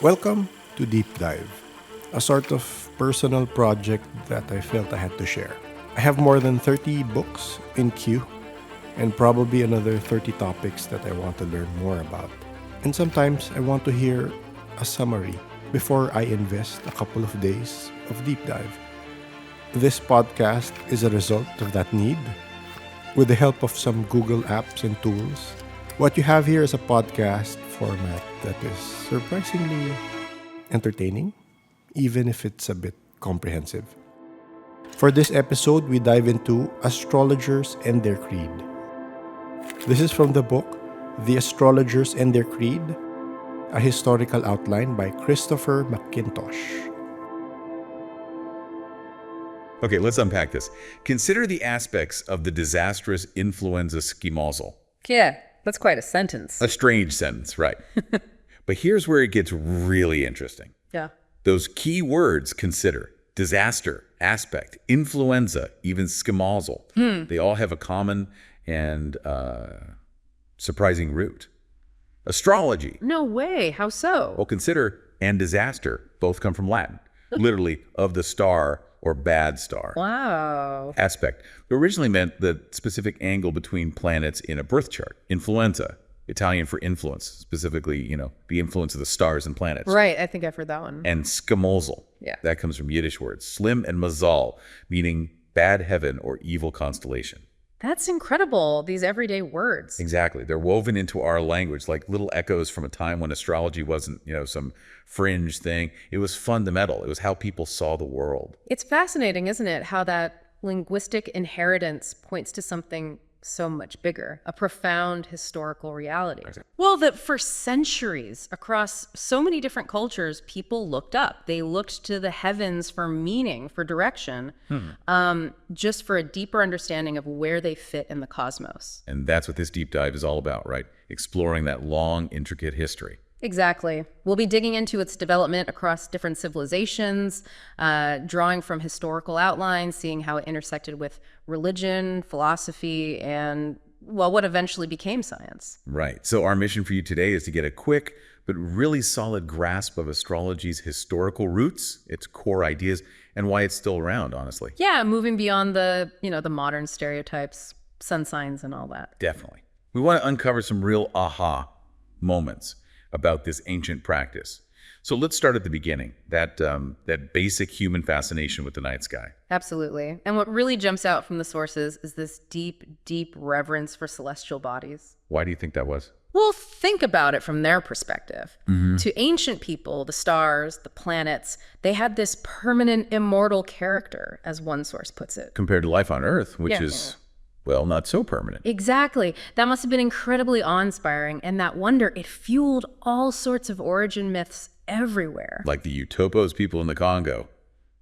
Welcome to Deep Dive, a sort of personal project that I felt I had to share. I have more than 30 books in queue and probably another 30 topics that I want to learn more about. And sometimes I want to hear a summary before I invest a couple of days of deep dive. This podcast is a result of that need. With the help of some Google apps and tools, what you have here is a podcast format that is surprisingly entertaining, even if it's a bit comprehensive. For this episode, we dive into Astrologers and Their Creed. This is from the book The Astrologers and Their Creed, a historical outline by Christopher McIntosh. Okay, let's unpack this. Consider the aspects of the disastrous influenza schemosal. Yeah, that's quite a sentence. A strange sentence, right? But here's where it gets really interesting. Yeah. Those key words consider: disaster, aspect, influenza, even schemosal. They all have a common and surprising root. Astrology. No way. How so? Well, consider and disaster both come from Latin, literally of the star or bad star. Wow. Aspect originally meant the specific angle between planets in a birth chart. Influenza, Italian for influence, specifically, the influence of the stars and planets. Right. I think I've heard that one. And schemosal. Yeah. That comes from Yiddish words. Slim and mazal, meaning bad heaven or evil constellation. That's incredible. These everyday words. Exactly. They're woven into our language like little echoes from a time when astrology wasn't, some fringe thing. It was fundamental. It was how people saw the world. It's fascinating, isn't it? How that linguistic inheritance points to something so much bigger, a profound historical reality. Well, that for centuries across so many different cultures, people looked up. They looked to the heavens for meaning, for direction, just for a deeper understanding of where they fit in the cosmos. And that's what this deep dive is all about, right? Exploring that long, intricate history. Exactly. We'll be digging into its development across different civilizations, drawing from historical outlines, seeing how it intersected with religion, philosophy, and, what eventually became science. Right. So our mission for you today is to get a quick but really solid grasp of astrology's historical roots, its core ideas, and why it's still around, honestly. Yeah, moving beyond the modern stereotypes, sun signs, and all that. Definitely. We want to uncover some real aha moments about this ancient practice. So let's start at the beginning, that basic human fascination with the night sky. Absolutely. And what really jumps out from the sources is this deep, deep reverence for celestial bodies. Why do you think that was? Well, think about it from their perspective. To ancient people, the stars, the planets, they had this permanent, immortal character, as one source puts it. Compared to life on Earth, which is, not so permanent. Exactly. That must have been incredibly awe-inspiring, and that wonder, it fueled all sorts of origin myths everywhere. Like the Utopos people in the Congo.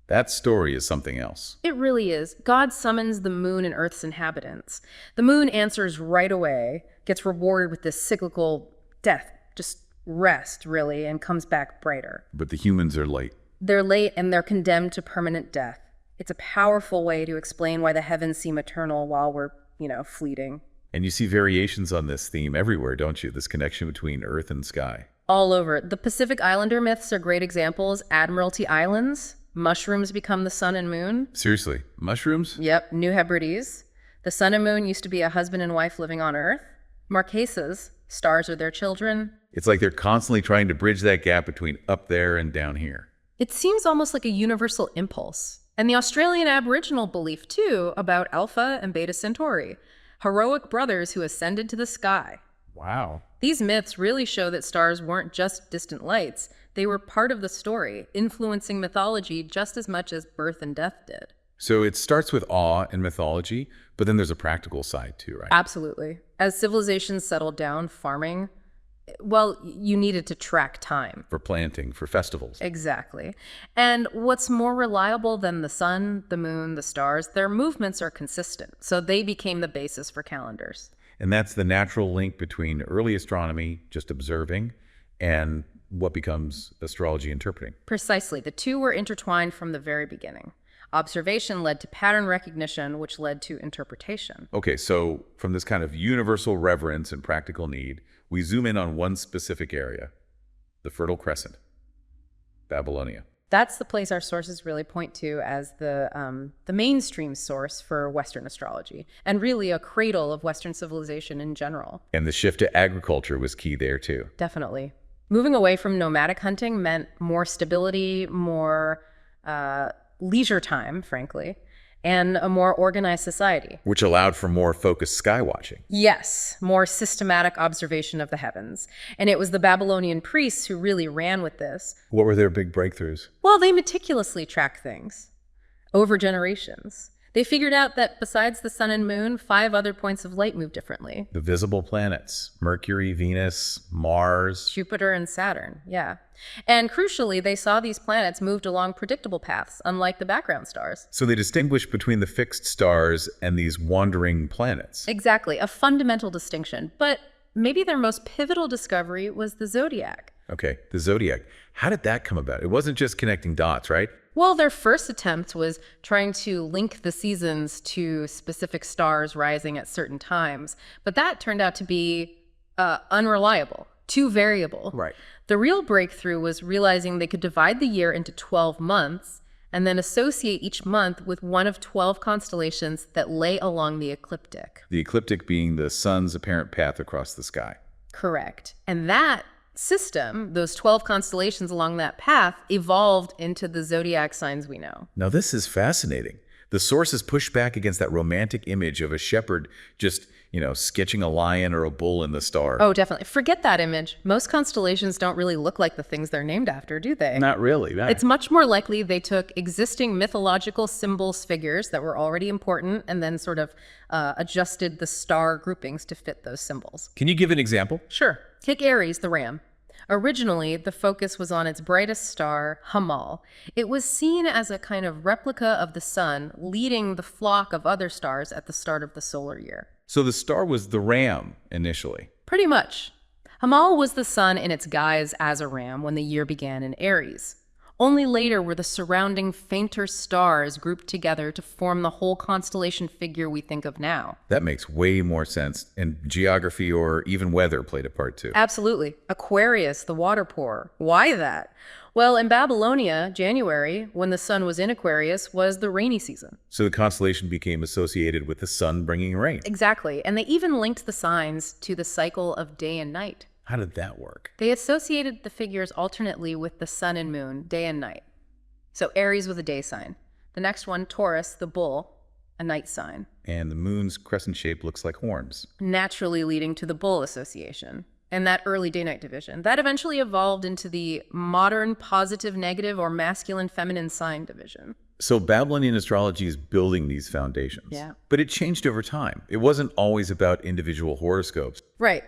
That story is something else. It really is. God summons the moon and Earth's inhabitants. The moon answers right away, gets rewarded with this cyclical death, just rest, really, and comes back brighter. But the humans are late. They're late, and they're condemned to permanent death. It's a powerful way to explain why the heavens seem eternal while we're, fleeting. And you see variations on this theme everywhere, don't you? This connection between Earth and sky. All over. The Pacific Islander myths are great examples. Admiralty Islands, mushrooms become the sun and moon. Seriously, mushrooms? Yep, New Hebrides. The sun and moon used to be a husband and wife living on Earth. Marquesas, stars are their children. It's like they're constantly trying to bridge that gap between up there and down here. It seems almost like a universal impulse. And the Australian Aboriginal belief, too, about Alpha and Beta Centauri, heroic brothers who ascended to the sky. Wow. These myths really show that stars weren't just distant lights. They were part of the story, influencing mythology just as much as birth and death did. So it starts with awe and mythology, but then there's a practical side too, right? Absolutely. As civilizations settled down, farming, you needed to track time. For planting, for festivals. Exactly. And what's more reliable than the sun, the moon, the stars? Their movements are consistent. So they became the basis for calendars. And that's the natural link between early astronomy, just observing, and what becomes astrology interpreting. Precisely. The two were intertwined from the very beginning. Observation led to pattern recognition, which led to interpretation. Okay, so from this kind of universal reverence and practical need, we zoom in on one specific area, the Fertile Crescent. Babylonia. That's the place our sources really point to as the mainstream source for Western astrology, and really a cradle of Western civilization in general. And the shift to agriculture was key there, too. Definitely. Moving away from nomadic hunting meant more stability, more leisure time, frankly, and a more organized society. Which allowed for more focused sky watching. Yes, more systematic observation of the heavens. And it was the Babylonian priests who really ran with this. What were their big breakthroughs? Well, they meticulously tracked things over generations. They figured out that besides the sun and moon, 5 other points of light move differently. The visible planets, Mercury, Venus, Mars. Jupiter and Saturn, yeah. And crucially, they saw these planets moved along predictable paths, unlike the background stars. So they distinguished between the fixed stars and these wandering planets. Exactly, a fundamental distinction. But maybe their most pivotal discovery was the zodiac. Okay, the zodiac. How did that come about? It wasn't just connecting dots, right? Well, their first attempt was trying to link the seasons to specific stars rising at certain times, but that turned out to be unreliable, too variable. Right. The real breakthrough was realizing they could divide the year into 12 months and then associate each month with one of 12 constellations that lay along the ecliptic. The ecliptic being the sun's apparent path across the sky. Correct. And that system, those 12 constellations along that path, evolved into the zodiac signs we know. Now this is fascinating. The sources push back against that romantic image of a shepherd just, sketching a lion or a bull in the star. Oh, definitely. Forget that image. Most constellations don't really look like the things they're named after, do they? Not really. No. It's much more likely they took existing mythological symbols, figures that were already important, and then sort of adjusted the star groupings to fit those symbols. Can you give an example? Sure. Take Aries, the ram. Originally, the focus was on its brightest star, Hamal. It was seen as a kind of replica of the sun, leading the flock of other stars at the start of the solar year. So the star was the ram initially. Pretty much. Hamal was the sun in its guise as a ram when the year began in Aries. Only later were the surrounding fainter stars grouped together to form the whole constellation figure we think of now. That makes way more sense. And geography or even weather played a part too. Absolutely. Aquarius, the water pourer. Why that? Well, in Babylonia, January, when the sun was in Aquarius, was the rainy season. So the constellation became associated with the sun bringing rain. Exactly. And they even linked the signs to the cycle of day and night. How did that work? They associated the figures alternately with the sun and moon, day and night. So Aries was a day sign. The next one, Taurus, the bull, a night sign. And the moon's crescent shape looks like horns. Naturally leading to the bull association and that early day-night division. That eventually evolved into the modern positive, negative, or masculine, feminine sign division. So Babylonian astrology is building these foundations. Yeah. But it changed over time. It wasn't always about individual horoscopes. Right.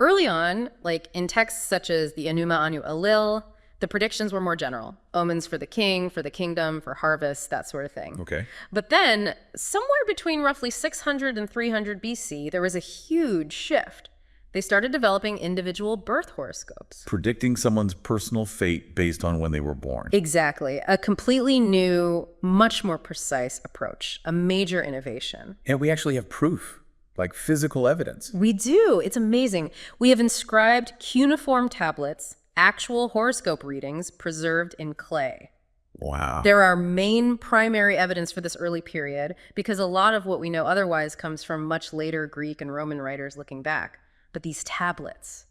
Early on, like in texts such as the Enuma Anu Elil, the predictions were more general. Omens for the king, for the kingdom, for harvest, that sort of thing. Okay. But then, somewhere between roughly 600 and 300 BC, there was a huge shift. They started developing individual birth horoscopes. Predicting someone's personal fate based on when they were born. Exactly. A completely new, much more precise approach. A major innovation. And we actually have proof, like physical evidence. We do. It's amazing. We have inscribed cuneiform tablets, actual horoscope readings preserved in clay. Wow. There are main primary evidence for this early period because a lot of what we know otherwise comes from much later Greek and Roman writers looking back. But these tablets,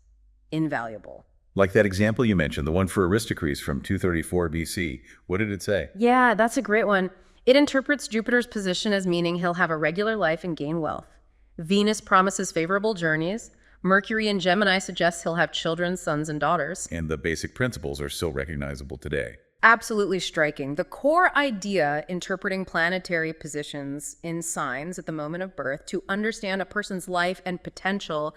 invaluable. Like that example you mentioned, the one for Aristocles from 234 BC. What did it say? Yeah, that's a great one. It interprets Jupiter's position as meaning he'll have a regular life and gain wealth. Venus promises favorable journeys. Mercury in Gemini suggests he'll have children, sons, and daughters. And the basic principles are still recognizable today. Absolutely striking. The core idea interpreting planetary positions in signs at the moment of birth to understand a person's life and potential,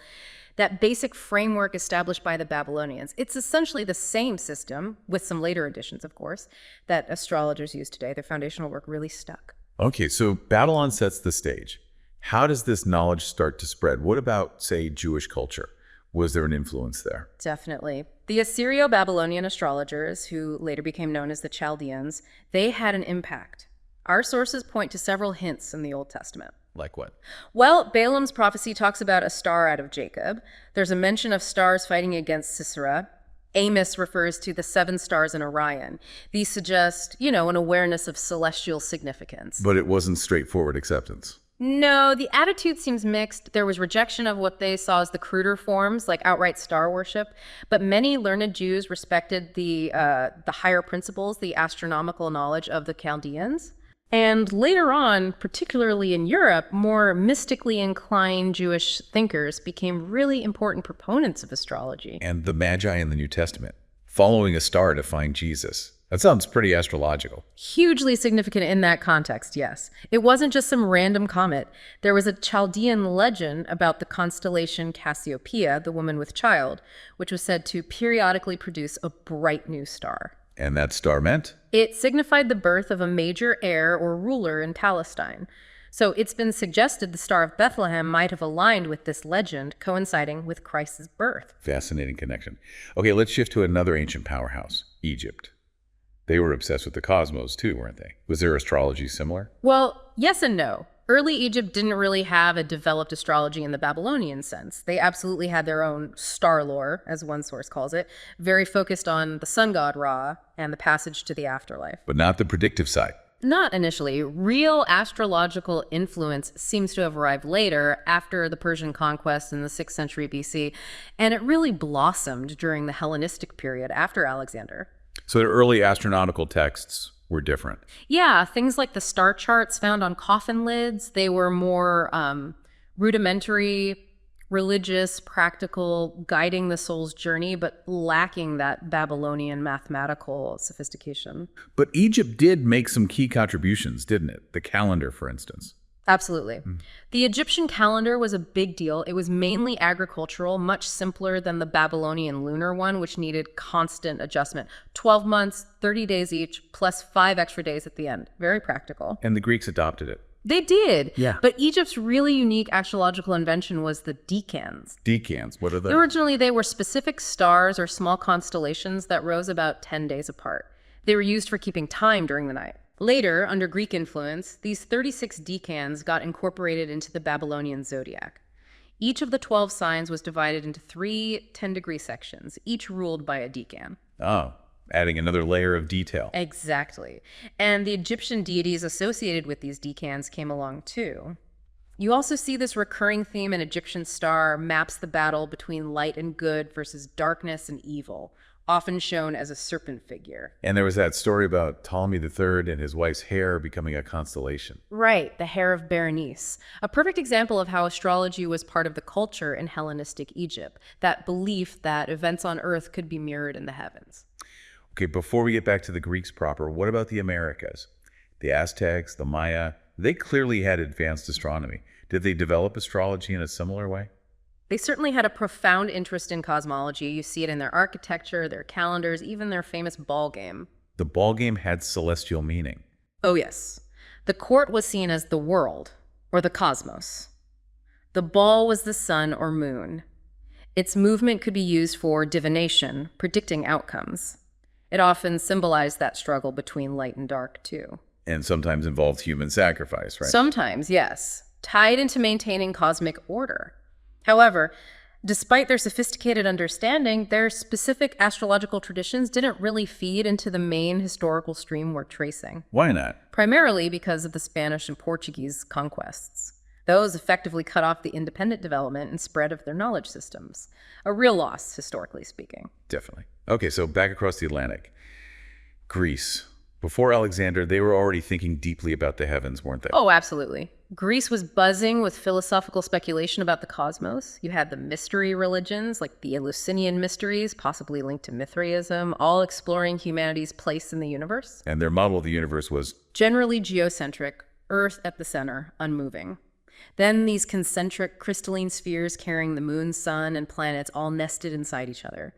that basic framework established by the Babylonians. It's essentially the same system, with some later additions, of course, that astrologers use today. Their foundational work really stuck. Okay, so Babylon sets the stage. How does this knowledge start to spread? What about, say, Jewish culture? Was there an influence there? Definitely. The Assyro-Babylonian astrologers, who later became known as the Chaldeans, they had an impact. Our sources point to several hints in the Old Testament. Like what? Well, Balaam's prophecy talks about a star out of Jacob. There's a mention of stars fighting against Sisera. Amos refers to the 7 stars in Orion. These suggest, an awareness of celestial significance. But it wasn't straightforward acceptance. No, the attitude seems mixed. There was rejection of what they saw as the cruder forms, like outright star worship. But many learned Jews respected the higher principles, the astronomical knowledge of the Chaldeans. And later on, particularly in Europe, more mystically inclined Jewish thinkers became really important proponents of astrology. And the Magi in the New Testament, following a star to find Jesus. That sounds pretty astrological. Hugely significant in that context, yes. It wasn't just some random comet. There was a Chaldean legend about the constellation Cassiopeia, the woman with child, which was said to periodically produce a bright new star. And that star meant? It signified the birth of a major heir or ruler in Palestine. So it's been suggested the Star of Bethlehem might have aligned with this legend, coinciding with Christ's birth. Fascinating connection. Okay, let's shift to another ancient powerhouse, Egypt. They were obsessed with the cosmos too, weren't they? Was their astrology similar? Well, yes and no. Early Egypt didn't really have a developed astrology in the Babylonian sense. They absolutely had their own star lore, as one source calls it, very focused on the sun god Ra and the passage to the afterlife. But not the predictive side. Not initially. Real astrological influence seems to have arrived later, after the Persian conquest in the 6th century BC, and it really blossomed during the Hellenistic period after Alexander. So the early astronautical texts were different. Yeah, things like the star charts found on coffin lids, they were more rudimentary, religious, practical, guiding the soul's journey, but lacking that Babylonian mathematical sophistication. But Egypt did make some key contributions, didn't it? The calendar, for instance. Absolutely. The Egyptian calendar was a big deal. It was mainly agricultural, much simpler than the Babylonian lunar one, which needed constant adjustment. 12 months, 30 days each, plus 5 extra days at the end. Very practical. And the Greeks adopted it. They did. Yeah. But Egypt's really unique astrological invention was the decans. Decans, what are they? Originally, they were specific stars or small constellations that rose about 10 days apart. They were used for keeping time during the night. Later, under Greek influence, these 36 decans got incorporated into the Babylonian zodiac. Each of the 12 signs was divided into 3 10-degree sections, each ruled by a decan. Oh, adding another layer of detail. Exactly. And the Egyptian deities associated with these decans came along too. You also see this recurring theme in Egyptian star maps the battle between light and good versus darkness and evil, often shown as a serpent figure. And there was that story about Ptolemy III and his wife's hair becoming a constellation. Right, the hair of Berenice. A perfect example of how astrology was part of the culture in Hellenistic Egypt, that belief that events on Earth could be mirrored in the heavens. Okay, before we get back to the Greeks proper, what about the Americas? The Aztecs, the Maya, they clearly had advanced astronomy. Did they develop astrology in a similar way? They certainly had a profound interest in cosmology. You see it in their architecture, their calendars, even their famous ball game. The ball game had celestial meaning. Oh yes. The court was seen as the world, or the cosmos. The ball was the sun or moon. Its movement could be used for divination, predicting outcomes. It often symbolized that struggle between light and dark, too. And sometimes involved human sacrifice, right? Sometimes, yes. Tied into maintaining cosmic order. However, despite their sophisticated understanding, their specific astrological traditions didn't really feed into the main historical stream we're tracing. Why not? Primarily because of the Spanish and Portuguese conquests. Those effectively cut off the independent development and spread of their knowledge systems. A real loss, historically speaking. Definitely. Okay, so back across the Atlantic. Greece. Before Alexander, they were already thinking deeply about the heavens, weren't they? Oh, absolutely. Greece was buzzing with philosophical speculation about the cosmos. You had the mystery religions, like the Eleusinian mysteries, possibly linked to Mithraism, all exploring humanity's place in the universe. And their model of the universe was? Generally geocentric, Earth at the center, unmoving. Then these concentric crystalline spheres carrying the moon, sun, and planets all nested inside each other,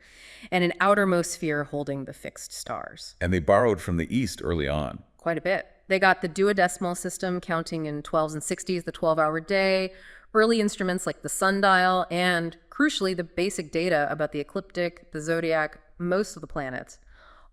and an outermost sphere holding the fixed stars. And they borrowed from the East early on. Quite a bit. They got the duodecimal system, counting in 12s and 60s, the 12-hour day, early instruments like the sundial, and, crucially, the basic data about the ecliptic, the zodiac, most of the planets,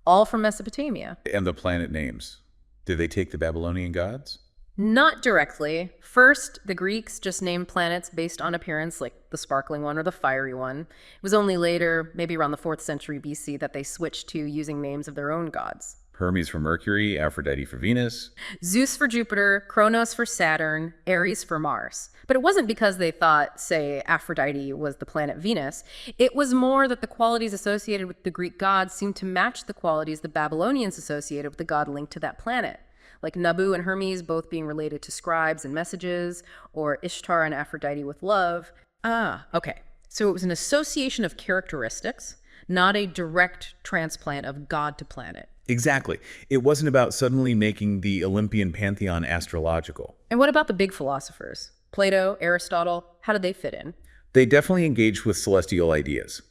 all from Mesopotamia. And the planet names. Did they take the Babylonian gods? Not directly. First, the Greeks just named planets based on appearance, like the sparkling one or the fiery one. It was only later, maybe around the 4th century BC, that they switched to using names of their own gods. Hermes for Mercury, Aphrodite for Venus. Zeus for Jupiter, Kronos for Saturn, Ares for Mars. But it wasn't because they thought, say, Aphrodite was the planet Venus. It was more that the qualities associated with the Greek gods seemed to match the qualities the Babylonians associated with the god linked to that planet. Like Nabu and Hermes both being related to scribes and messages, or Ishtar and Aphrodite with love. Okay. So it was an association of characteristics, not a direct transplant of god to planet. Exactly. It wasn't about suddenly making the Olympian pantheon astrological. And what about the big philosophers? Plato, Aristotle, how did they fit in? They definitely engaged with celestial ideas.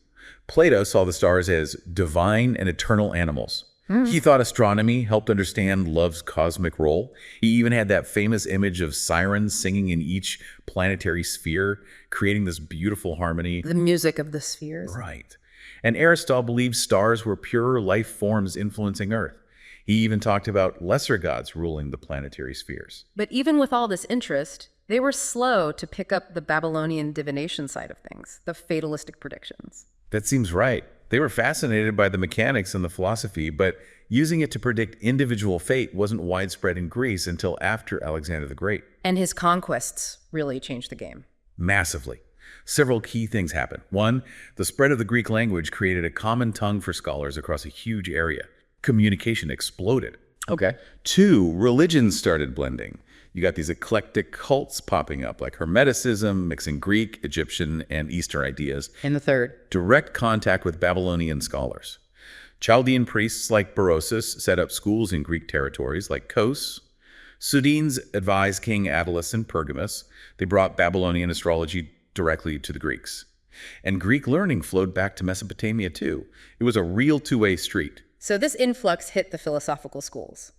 Plato saw the stars as divine and eternal animals. He thought astronomy helped understand love's cosmic role. He even had that famous image of sirens singing in each planetary sphere, creating this beautiful harmony. The music of the spheres. Right. And Aristotle believed stars were pure life forms influencing Earth. He even talked about lesser gods ruling the planetary spheres. But even with all this interest, they were slow to pick up the Babylonian divination side of things, the fatalistic predictions. That seems right. They were fascinated by the mechanics and the philosophy, but using it to predict individual fate wasn't widespread in Greece until after Alexander the Great. And his conquests really changed the game. Massively. Several key things happened. One, the spread of the Greek language created a common tongue for scholars across a huge area. Communication exploded. Okay. Two, religions started blending. You got these eclectic cults popping up, like Hermeticism, mixing Greek, Egyptian, and Eastern ideas. And the third? Direct contact with Babylonian scholars. Chaldean priests like Berosus set up schools in Greek territories like Kos. Sudenes advised King Attalus in Pergamus. They brought Babylonian astrology directly to the Greeks. And Greek learning flowed back to Mesopotamia too. It was a real two-way street. So this influx hit the philosophical schools,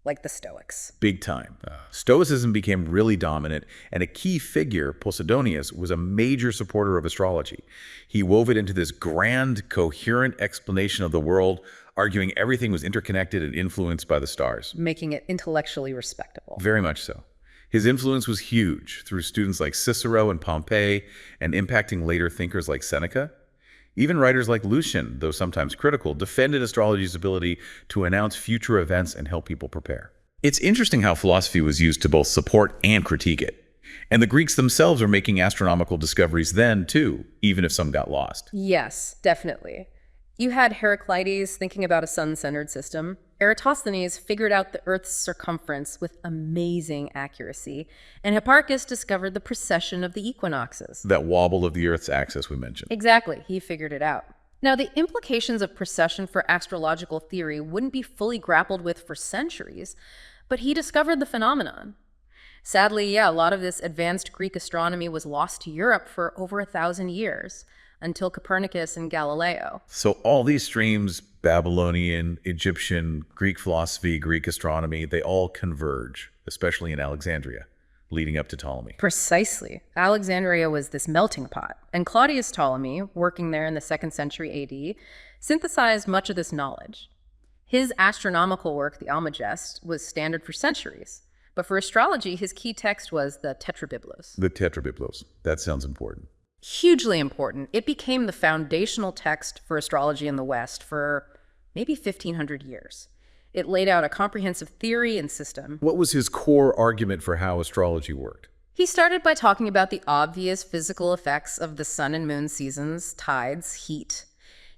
like the Stoics. Big time. Stoicism became really dominant, and a key figure, Posidonius, was a major supporter of astrology. He wove it into this grand, coherent explanation of the world, arguing everything was interconnected and influenced by the stars. Making it intellectually respectable. Very much so. His influence was huge through students like Cicero and Pompey, and impacting later thinkers like Seneca. Even writers like Lucian, though sometimes critical, defended astrology's ability to announce future events and help people prepare. It's interesting how philosophy was used to both support and critique it. And the Greeks themselves were making astronomical discoveries then, too, even if some got lost. Yes, definitely. You had Heraclides thinking about a sun-centered system. Eratosthenes figured out the Earth's circumference with amazing accuracy. And Hipparchus discovered the precession of the equinoxes. That wobble of the Earth's axis we mentioned. Exactly, he figured it out. Now, the implications of precession for astrological theory wouldn't be fully grappled with for centuries, but he discovered the phenomenon. Sadly, a lot of this advanced Greek astronomy was lost to Europe for over 1,000 years, until Copernicus and Galileo. So all these streams, Babylonian, Egyptian, Greek philosophy, Greek astronomy, they all converge, especially in Alexandria, leading up to Ptolemy. Precisely. Alexandria was this melting pot, and Claudius Ptolemy, working there in the 2nd century AD, synthesized much of this knowledge. His astronomical work, the Almagest, was standard for centuries. But for astrology, his key text was the Tetrabiblos. The Tetrabiblos. That sounds important. Hugely important. It became the foundational text for astrology in the West for maybe 1,500 years. It laid out a comprehensive theory and system. What was his core argument for how astrology worked? He started by talking about the obvious physical effects of the sun and moon seasons, tides, heat.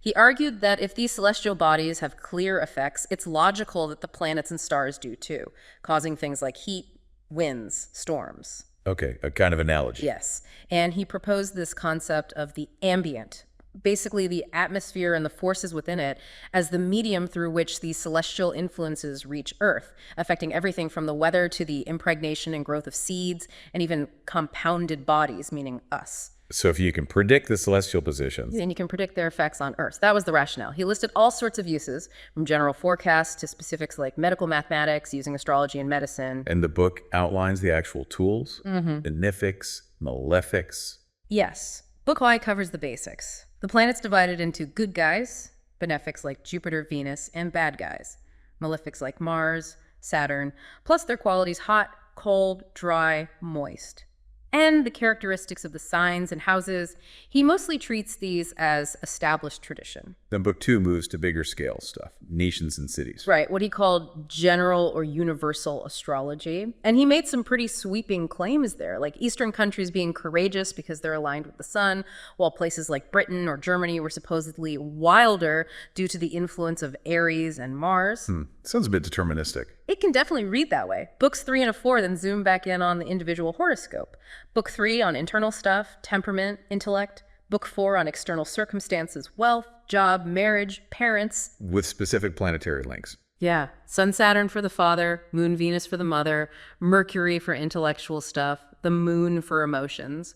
He argued that if these celestial bodies have clear effects, it's logical that the planets and stars do too, causing things like heat, winds, storms. Okay, a kind of analogy. Yes, and he proposed this concept of the ambient, basically the atmosphere and the forces within it, as the medium through which these celestial influences reach Earth, affecting everything from the weather to the impregnation and growth of seeds, and even compounded bodies, meaning us. So if you can predict the celestial positions, And you can predict their effects on Earth. That was the rationale. He listed all sorts of uses, from general forecasts to specifics like medical mathematics, using astrology in medicine. and the book outlines the actual tools, benefics, malefics. Yes, Book I covers the basics. The planets divided into good guys, benefics like Jupiter, Venus, and bad guys, malefics like Mars, Saturn, plus their qualities hot, cold, dry, moist. And the characteristics of the signs and houses, he mostly treats these as established tradition. Then book 2 moves to bigger scale stuff, nations and cities. Right, what he called general or universal astrology. And he made some pretty sweeping claims there, like Eastern countries being courageous because they're aligned with the sun, while places like Britain or Germany were supposedly wilder due to the influence of Aries and Mars. Sounds a bit deterministic. It can definitely read that way. Books 3 and 4 then zoom back in on the individual horoscope. Book 3 on internal stuff, temperament, intellect. Book 4 on external circumstances, wealth, job, marriage, parents. With specific planetary links. Yeah, Sun Saturn for the father, Moon Venus for the mother, Mercury for intellectual stuff, the moon for emotions.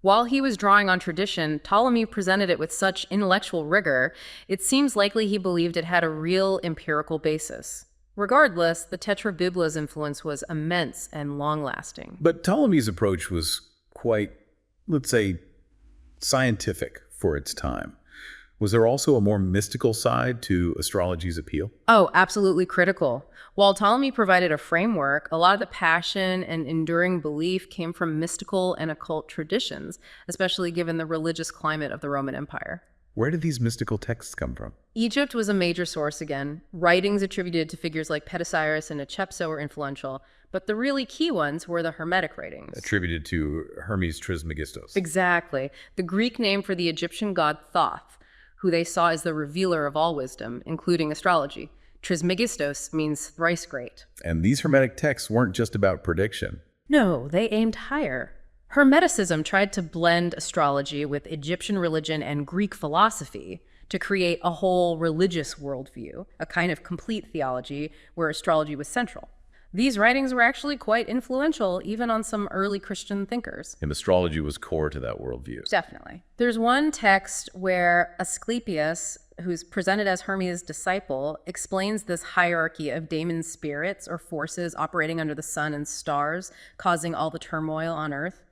While he was drawing on tradition, Ptolemy presented it with such intellectual rigor, it seems likely he believed it had a real empirical basis. Regardless, the Tetrabibla's influence was immense and long-lasting. But Ptolemy's approach was quite, let's say, scientific for its time. Was there also a more mystical side to astrology's appeal? Oh, absolutely critical. While Ptolemy provided a framework, a lot of the passion and enduring belief came from mystical and occult traditions, especially given the religious climate of the Roman Empire. Where did these mystical texts come from? Egypt was a major source again. Writings attributed to figures like Petasiris and Hatshepsut were influential, but the really key ones were the Hermetic writings. Attributed to Hermes Trismegistos. Exactly. The Greek name for the Egyptian god Thoth, who they saw as the revealer of all wisdom, including astrology. Trismegistos means thrice great. And these Hermetic texts weren't just about prediction. No, they aimed higher. Hermeticism tried to blend astrology with Egyptian religion and Greek philosophy to create a whole religious worldview, a kind of complete theology where astrology was central. These writings were actually quite influential even on some early Christian thinkers. And astrology was core to that worldview. Definitely. There's one text where Asclepius, who's presented as Hermes' disciple, explains this hierarchy of daemon spirits or forces operating under the sun and stars, causing all the turmoil on Earth.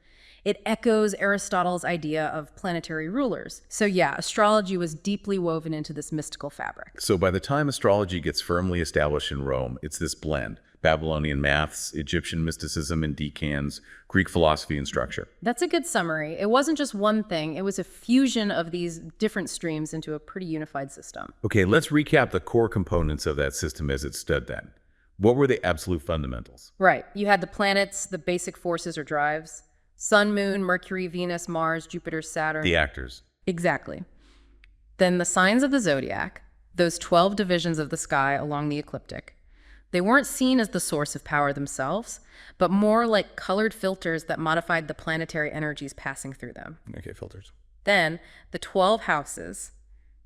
It echoes Aristotle's idea of planetary rulers. So yeah, astrology was deeply woven into this mystical fabric. So by the time astrology gets firmly established in Rome, it's this blend. Babylonian maths, Egyptian mysticism and decans, Greek philosophy and structure. That's a good summary. It wasn't just one thing. It was a fusion of these different streams into a pretty unified system. Okay, let's recap the core components of that system as it stood then. What were the absolute fundamentals? Right. You had the planets, the basic forces or drives. Sun, Moon, Mercury, Venus, Mars, Jupiter, Saturn. The actors. Exactly. Then the signs of the zodiac, those 12 divisions of the sky along the ecliptic. They weren't seen as the source of power themselves, but more like colored filters that modified the planetary energies passing through them. Okay, filters. Then the 12 houses.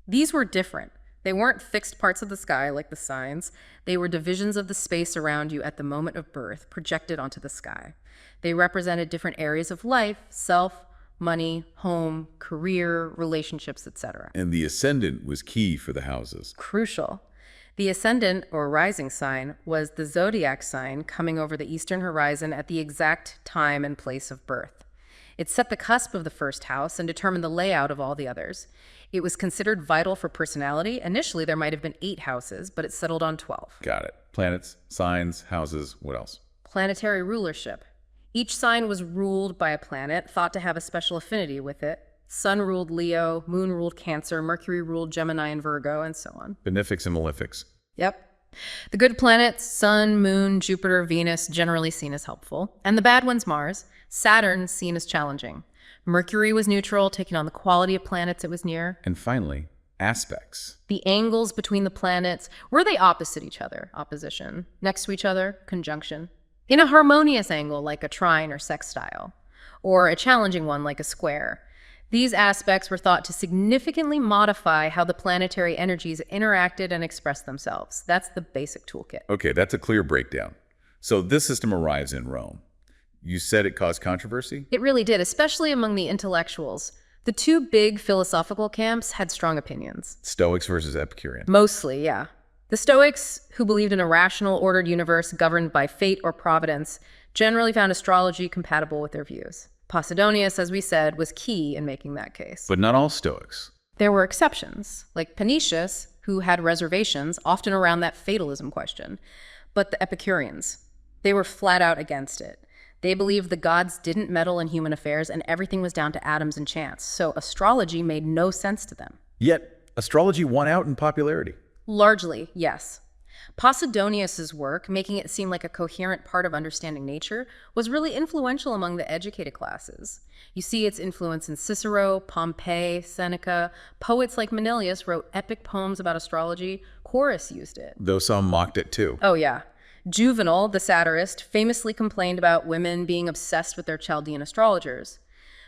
These were different. They weren't fixed parts of the sky like the signs. They were divisions of the space around you at the moment of birth, projected onto the sky. They represented different areas of life, self, money, home, career, relationships, etc. And the ascendant was key for the houses. Crucial. The ascendant, or rising sign, was the zodiac sign coming over the eastern horizon at the exact time and place of birth. It set the cusp of the first house and determined the layout of all the others. It was considered vital for personality. Initially, there might have been 8 houses, but it settled on 12. Got it. Planets, signs, houses, what else? Planetary rulership. Each sign was ruled by a planet, thought to have a special affinity with it. Sun ruled Leo, Moon ruled Cancer, Mercury ruled Gemini and Virgo, and so on. Benefics and malefics. Yep. The good planets, Sun, Moon, Jupiter, Venus, generally seen as helpful. And the bad ones, Mars. Saturn, seen as challenging. Mercury was neutral, taking on the quality of planets it was near. And finally, aspects. The angles between the planets, were they opposite each other? Opposition. Next to each other? Conjunction. In a harmonious angle, like a trine or sextile. Or a challenging one, like a square. These aspects were thought to significantly modify how the planetary energies interacted and expressed themselves. That's the basic toolkit. Okay, that's a clear breakdown. So this system arrives in Rome. You said it caused controversy? It really did, especially among the intellectuals. The 2 big philosophical camps had strong opinions. Stoics versus Epicurean. Mostly, yeah. The Stoics, who believed in a rational, ordered universe governed by fate or providence, generally found astrology compatible with their views. Posidonius, as we said, was key in making that case. But not all Stoics. There were exceptions, like Panetius, who had reservations, often around that fatalism question. But the Epicureans, They were flat out against it. They believed the gods didn't meddle in human affairs and everything was down to atoms and chance, so astrology made no sense to them. Yet, astrology won out in popularity. Largely, yes. Posidonius's work, making it seem like a coherent part of understanding nature, was really influential among the educated classes. You see its influence in Cicero, Pompey, Seneca. Poets like Manilius wrote epic poems about astrology. Horace used it. Though some mocked it too. Oh, yeah. Juvenal, the satirist, famously complained about women being obsessed with their Chaldean astrologers.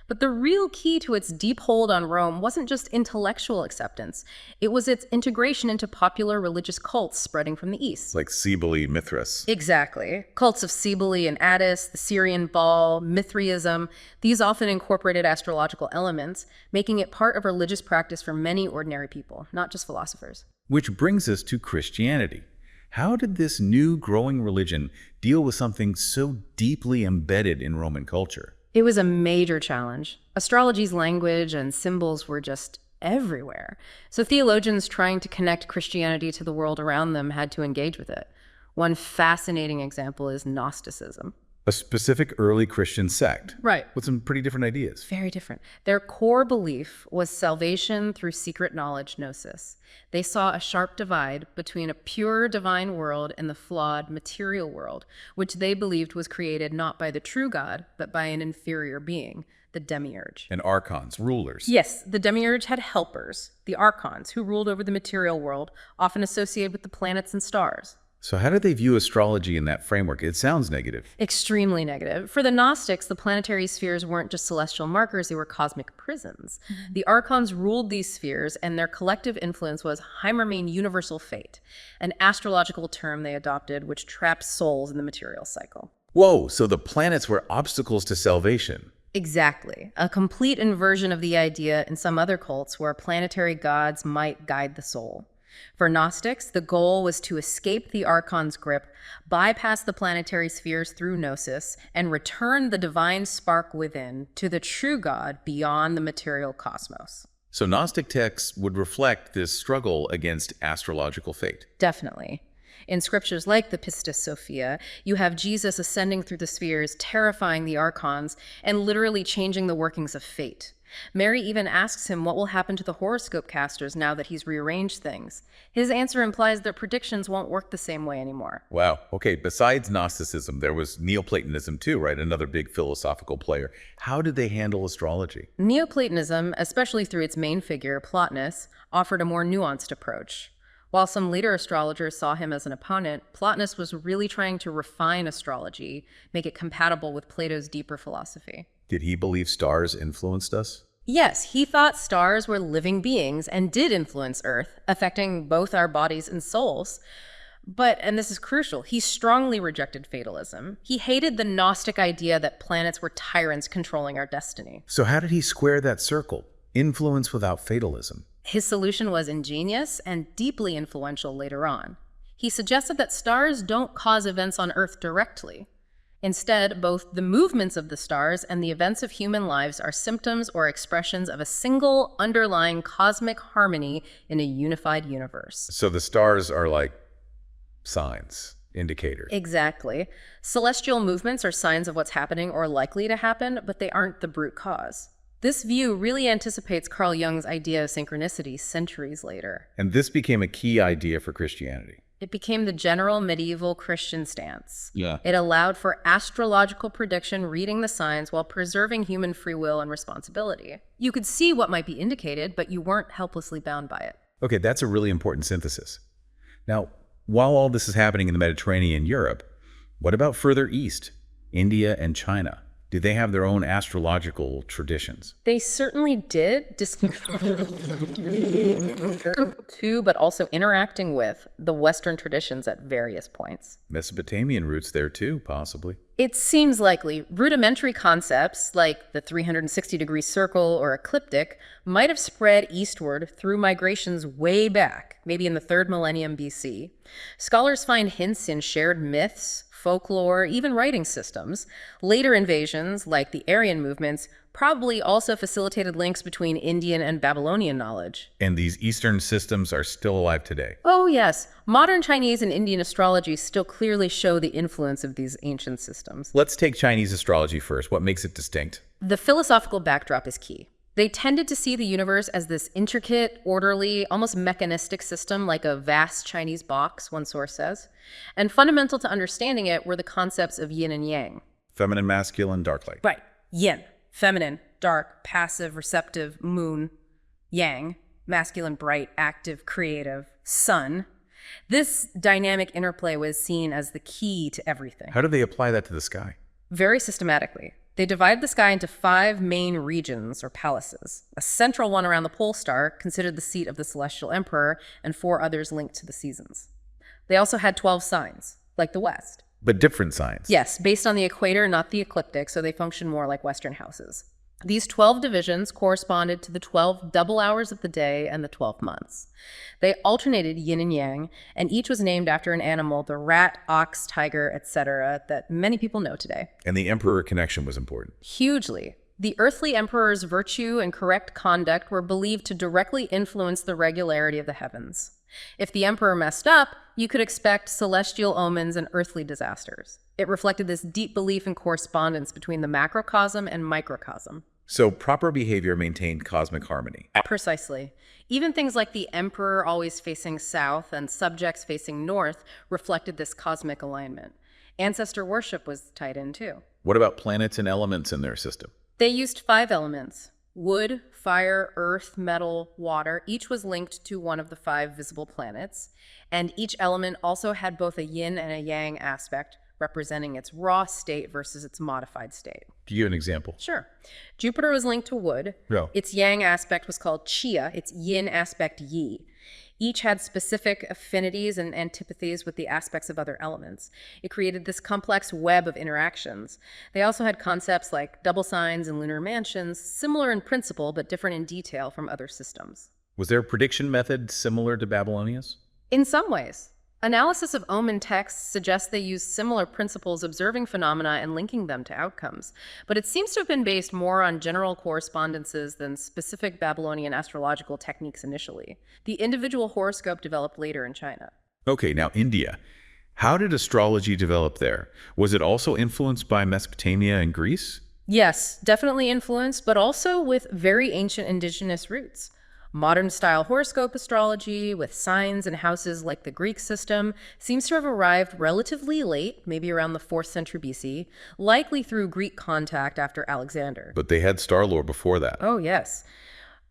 But the real key to its deep hold on Rome wasn't just intellectual acceptance. It was its integration into popular religious cults spreading from the east. Like Cybele, Mithras. Exactly. Cults of Cybele and Attis, the Syrian Baal, Mithraism, these often incorporated astrological elements, making it part of religious practice for many ordinary people, not just philosophers. Which brings us to Christianity. How did this new growing religion deal with something so deeply embedded in Roman culture? It was a major challenge. Astrology's language and symbols were just everywhere. So theologians trying to connect Christianity to the world around them had to engage with it. One fascinating example is Gnosticism. A specific early Christian sect. Right. With some pretty different ideas. Very different. Their core belief was salvation through secret knowledge, gnosis. They saw a sharp divide between a pure divine world and the flawed material world, which they believed was created not by the true God, but by an inferior being, the demiurge. And archons, rulers. Yes, the demiurge had helpers, the archons, who ruled over the material world, often associated with the planets and stars. So how did they view astrology in that framework? It sounds negative. Extremely negative. For the Gnostics, the planetary spheres weren't just celestial markers, they were cosmic prisons. The archons ruled these spheres, and their collective influence was Heimermane universal fate, an astrological term they adopted which traps souls in the material cycle. Whoa, so the planets were obstacles to salvation. Exactly. A complete inversion of the idea in some other cults where planetary gods might guide the soul. For Gnostics, the goal was to escape the archon's grip, bypass the planetary spheres through gnosis, and return the divine spark within to the true God beyond the material cosmos. So Gnostic texts would reflect this struggle against astrological fate. Definitely. In scriptures like the Pistis Sophia, you have Jesus ascending through the spheres, terrifying the archons, and literally changing the workings of fate. Mary even asks him what will happen to the horoscope casters now that he's rearranged things. His answer implies their predictions won't work the same way anymore. Wow. Okay, besides Gnosticism, there was Neoplatonism too, right? Another big philosophical player. How did they handle astrology? Neoplatonism, especially through its main figure, Plotinus, offered a more nuanced approach. While some later astrologers saw him as an opponent, Plotinus was really trying to refine astrology, make it compatible with Plato's deeper philosophy. Did he believe stars influenced us? Yes, he thought stars were living beings and did influence Earth, affecting both our bodies and souls. But, and this is crucial, he strongly rejected fatalism. He hated the Gnostic idea that planets were tyrants controlling our destiny. So how did he square that circle? Influence without fatalism. His solution was ingenious and deeply influential later on. He suggested that stars don't cause events on Earth directly. Instead, both the movements of the stars and the events of human lives are symptoms or expressions of a single underlying cosmic harmony in a unified universe. So the stars are like signs, indicators. Exactly. Celestial movements are signs of what's happening or likely to happen, but they aren't the brute cause. This view really anticipates Carl Jung's idea of synchronicity centuries later. And this became a key idea for Christianity. It became the general medieval Christian stance. Yeah. It allowed for astrological prediction, reading the signs, while preserving human free will and responsibility. You could see what might be indicated, but you weren't helplessly bound by it. Okay, that's a really important synthesis. Now, while all this is happening in the Mediterranean and Europe, what about further east, India and China? Do they have their own astrological traditions? They certainly did, to, but also interacting with the Western traditions at various points. Mesopotamian roots there too, possibly. It seems likely rudimentary concepts like the 360-degree circle or ecliptic might have spread eastward through migrations way back, maybe in the 3rd millennium BC. Scholars find hints in shared myths, folklore, even writing systems. Later invasions, like the Aryan movements, probably also facilitated links between Indian and Babylonian knowledge. And these Eastern systems are still alive today. Oh, yes. Modern Chinese and Indian astrology still clearly show the influence of these ancient systems. Let's take Chinese astrology first. What makes it distinct? The philosophical backdrop is key. They tended to see the universe as this intricate, orderly, almost mechanistic system, like a vast Chinese box, one source says. And fundamental to understanding it were the concepts of yin and yang. Feminine, masculine, dark light. Right. Yin, feminine, dark, passive, receptive, moon. Yang, masculine, bright, active, creative, sun. This dynamic interplay was seen as the key to everything. How do they apply that to the sky? Very systematically. They divided the sky into 5 main regions, or palaces. A central one around the pole star, considered the seat of the celestial emperor, and 4 others linked to the seasons. They also had 12 signs, like the West. But different signs. Yes, based on the equator, not the ecliptic, so they function more like Western houses. These 12 divisions corresponded to the 12 double hours of the day and the 12 months. They alternated yin and yang, and each was named after an animal, the rat, ox, tiger, etc., that many people know today. And the emperor connection was important. Hugely. The earthly emperor's virtue and correct conduct were believed to directly influence the regularity of the heavens. If the emperor messed up, you could expect celestial omens and earthly disasters. It reflected this deep belief in correspondence between the macrocosm and microcosm. So proper behavior maintained cosmic harmony. Precisely. Even things like the emperor always facing south and subjects facing north reflected this cosmic alignment. Ancestor worship was tied in too. What about planets and elements in their system? They used 5 elements: wood, fire, earth, metal, water. Each was linked to one of the 5 visible planets, and each element also had both a yin and a yang aspect, representing its raw state versus its modified state. Do you give an example? Sure. Jupiter was linked to wood. Yeah. Its yang aspect was called Chia, its yin aspect Yi. Each had specific affinities and antipathies with the aspects of other elements. It created this complex web of interactions. They also had concepts like double signs and lunar mansions, similar in principle but different in detail from other systems. Was their prediction method similar to Babylonia's? In some ways. Analysis of omen texts suggests they used similar principles, observing phenomena and linking them to outcomes. But it seems to have been based more on general correspondences than specific Babylonian astrological techniques initially. The individual horoscope developed later in China. Okay, now India. How did astrology develop there? Was it also influenced by Mesopotamia and Greece? Yes, definitely influenced, but also with very ancient indigenous roots. Modern-style horoscope astrology, with signs and houses like the Greek system, seems to have arrived relatively late, maybe around the 4th century BC, likely through Greek contact after Alexander. But they had star lore before that. Oh, yes.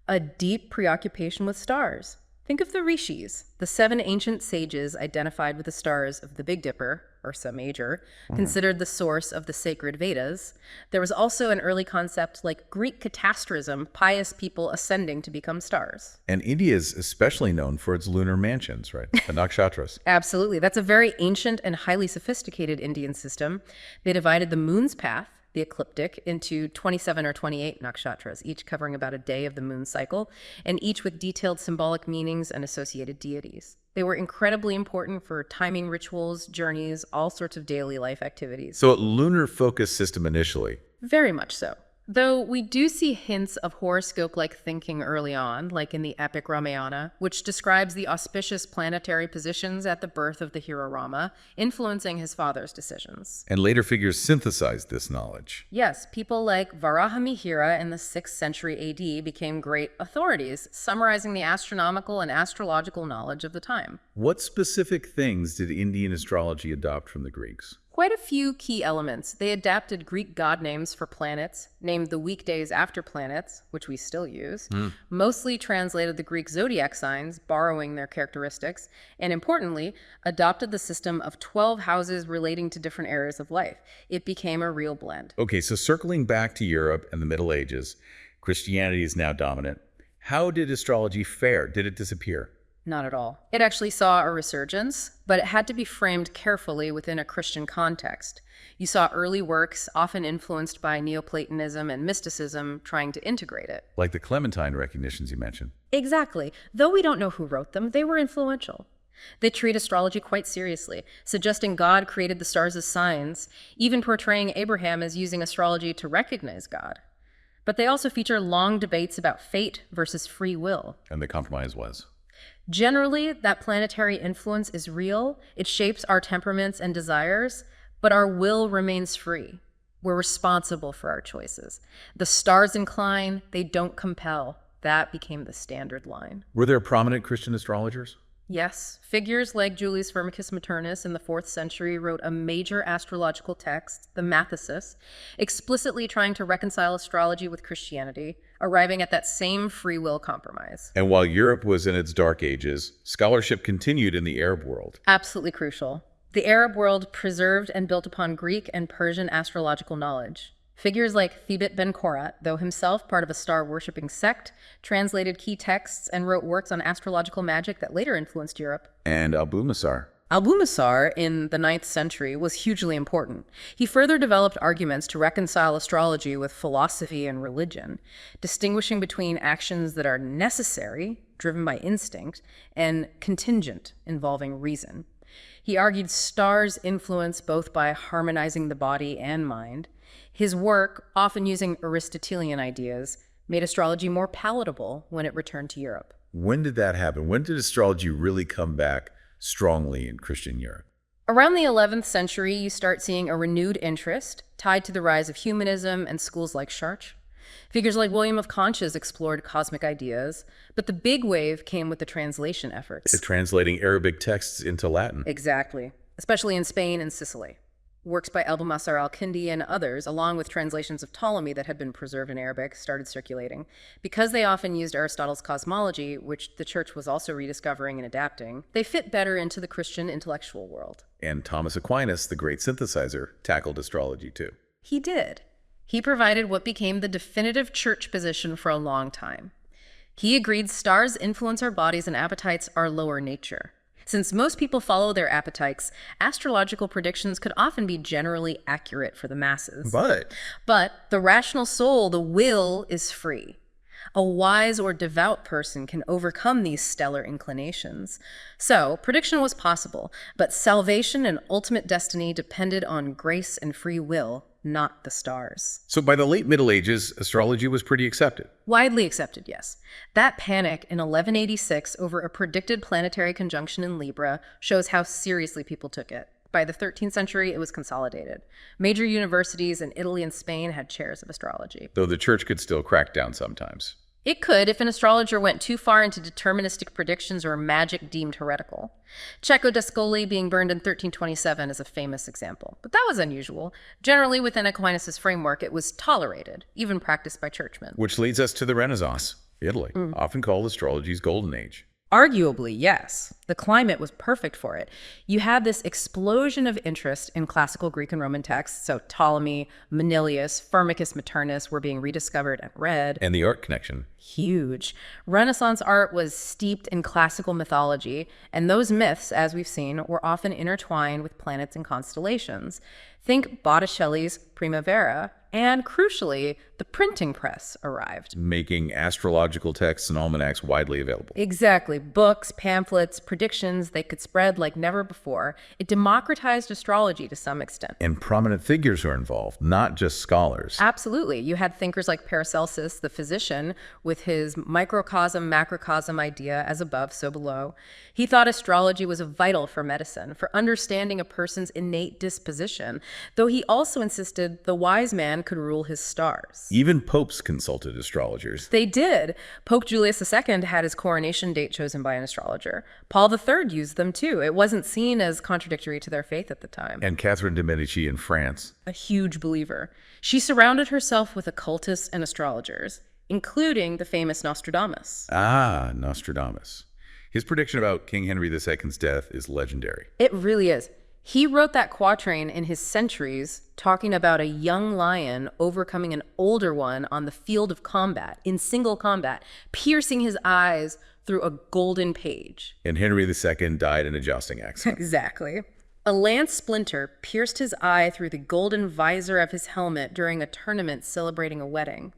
A deep preoccupation with stars. Think of the Rishis, the 7 ancient sages identified with the stars of the Big Dipper, Ursa Major, considered the source of the sacred Vedas. There was also an early concept like Greek catastrism, pious people ascending to become stars. And India is especially known for its lunar mansions, right? The nakshatras. Absolutely. That's a very ancient and highly sophisticated Indian system. They divided the moon's path, the ecliptic, into 27 or 28 nakshatras, each covering about a day of the moon cycle, and each with detailed symbolic meanings and associated deities. They were incredibly important for timing rituals, journeys, all sorts of daily life activities. So a lunar-focused system initially. Very much so. Though we do see hints of horoscope-like thinking early on, like in the epic Ramayana, which describes the auspicious planetary positions at the birth of the hero Rama, influencing his father's decisions. And later figures synthesized this knowledge. Yes, people like Varahamihira in the 6th century AD became great authorities, summarizing the astronomical and astrological knowledge of the time. What specific things did Indian astrology adopt from the Greeks? Quite a few key elements. They adapted Greek god names for planets, named the weekdays after planets, which we still use, mostly translated the Greek zodiac signs, borrowing their characteristics, and importantly, adopted the system of 12 houses relating to different areas of life. It became a real blend. Okay, so circling back to Europe and the Middle Ages, Christianity is now dominant. How did astrology fare? Did it disappear? Not at all. It actually saw a resurgence, but it had to be framed carefully within a Christian context. You saw early works, often influenced by Neoplatonism and mysticism, trying to integrate it. Like the Clementine recognitions you mentioned. Exactly. Though we don't know who wrote them, they were influential. They treat astrology quite seriously, suggesting God created the stars as signs, even portraying Abraham as using astrology to recognize God. But they also feature long debates about fate versus free will. And the compromise was? Generally, that planetary influence is real, it shapes our temperaments and desires, but our will remains free. We're responsible for our choices. The stars incline, they don't compel. That became the standard line. Were there prominent Christian astrologers? Yes, figures like Julius Firmicus Maternus in the 4th century wrote a major astrological text, the Mathesis, explicitly trying to reconcile astrology with Christianity, arriving at that same free will compromise. And while Europe was in its dark ages, scholarship continued in the Arab world. Absolutely crucial. The Arab world preserved and built upon Greek and Persian astrological knowledge. Figures like Thebit ben Khorat, though himself part of a star-worshipping sect, translated key texts and wrote works on astrological magic that later influenced Europe. And Al-Bumassar. Al-Bumassar, in the 9th century, was hugely important. He further developed arguments to reconcile astrology with philosophy and religion, distinguishing between actions that are necessary, driven by instinct, and contingent, involving reason. He argued stars influence both by harmonizing the body and mind. His work, often using Aristotelian ideas, made astrology more palatable when it returned to Europe. When did that happen? When did astrology really come back strongly in Christian Europe? Around the 11th century, you start seeing a renewed interest tied to the rise of humanism and schools like Chartres. Figures like William of Conches explored cosmic ideas, but the big wave came with the translation efforts. Translating Arabic texts into Latin. Exactly, especially in Spain and Sicily. Works by Abu-Masar al-Kindi and others, along with translations of Ptolemy that had been preserved in Arabic, started circulating. Because they often used Aristotle's cosmology, which the church was also rediscovering and adapting, they fit better into the Christian intellectual world. And Thomas Aquinas, the great synthesizer, tackled astrology too. He did. He provided what became the definitive church position for a long time. He agreed stars influence our bodies and appetites are lower nature. Since most people follow their appetites, astrological predictions could often be generally accurate for the masses. But the rational soul, the will, is free. A wise or devout person can overcome these stellar inclinations. So, prediction was possible, but salvation and ultimate destiny depended on grace and free will, not the stars. So by the late Middle Ages, astrology was pretty accepted. Widely accepted, yes. That panic in 1186 over a predicted planetary conjunction in Libra shows how seriously people took it. By the 13th century, it was consolidated. Major universities in Italy and Spain had chairs of astrology. Though the church could still crack down sometimes. It could if an astrologer went too far into deterministic predictions or magic deemed heretical. Cecco d'Ascoli being burned in 1327 is a famous example, but that was unusual. Generally, within Aquinas' framework, it was tolerated, even practiced by churchmen. Which leads us to the Renaissance, Italy, often called astrology's golden age. Arguably, yes. The climate was perfect for it. You had this explosion of interest in classical Greek and Roman texts, so Ptolemy, Manilius, Firmicus Maternus were being rediscovered and read. And the art connection. Huge. Renaissance art was steeped in classical mythology, and those myths, as we've seen, were often intertwined with planets and constellations. Think Botticelli's Primavera, and crucially, the printing press arrived. Making astrological texts and almanacs widely available. Exactly. Books, pamphlets, predictions, they could spread like never before. It democratized astrology to some extent. And prominent figures were involved, not just scholars. Absolutely. You had thinkers like Paracelsus, the physician, with his microcosm, macrocosm idea, as above, so below. He thought astrology was vital for medicine, for understanding a person's innate disposition, though he also insisted the wise man could rule his stars. Even popes consulted astrologers. They did. Pope Julius II had his coronation date chosen by an astrologer. Paul III used them too. It wasn't seen as contradictory to their faith at the time. And Catherine de' Medici in France. A huge believer. She surrounded herself with occultists and astrologers, including the famous Nostradamus. Ah, Nostradamus. His prediction about King Henry II's death is legendary. It really is. He wrote that quatrain in his Centuries, talking about a young lion overcoming an older one on the field of combat, in single combat, piercing his eyes through a golden page. And Henry II died in a jousting accident. Exactly. A lance splinter pierced his eye through the golden visor of his helmet during a tournament celebrating a wedding.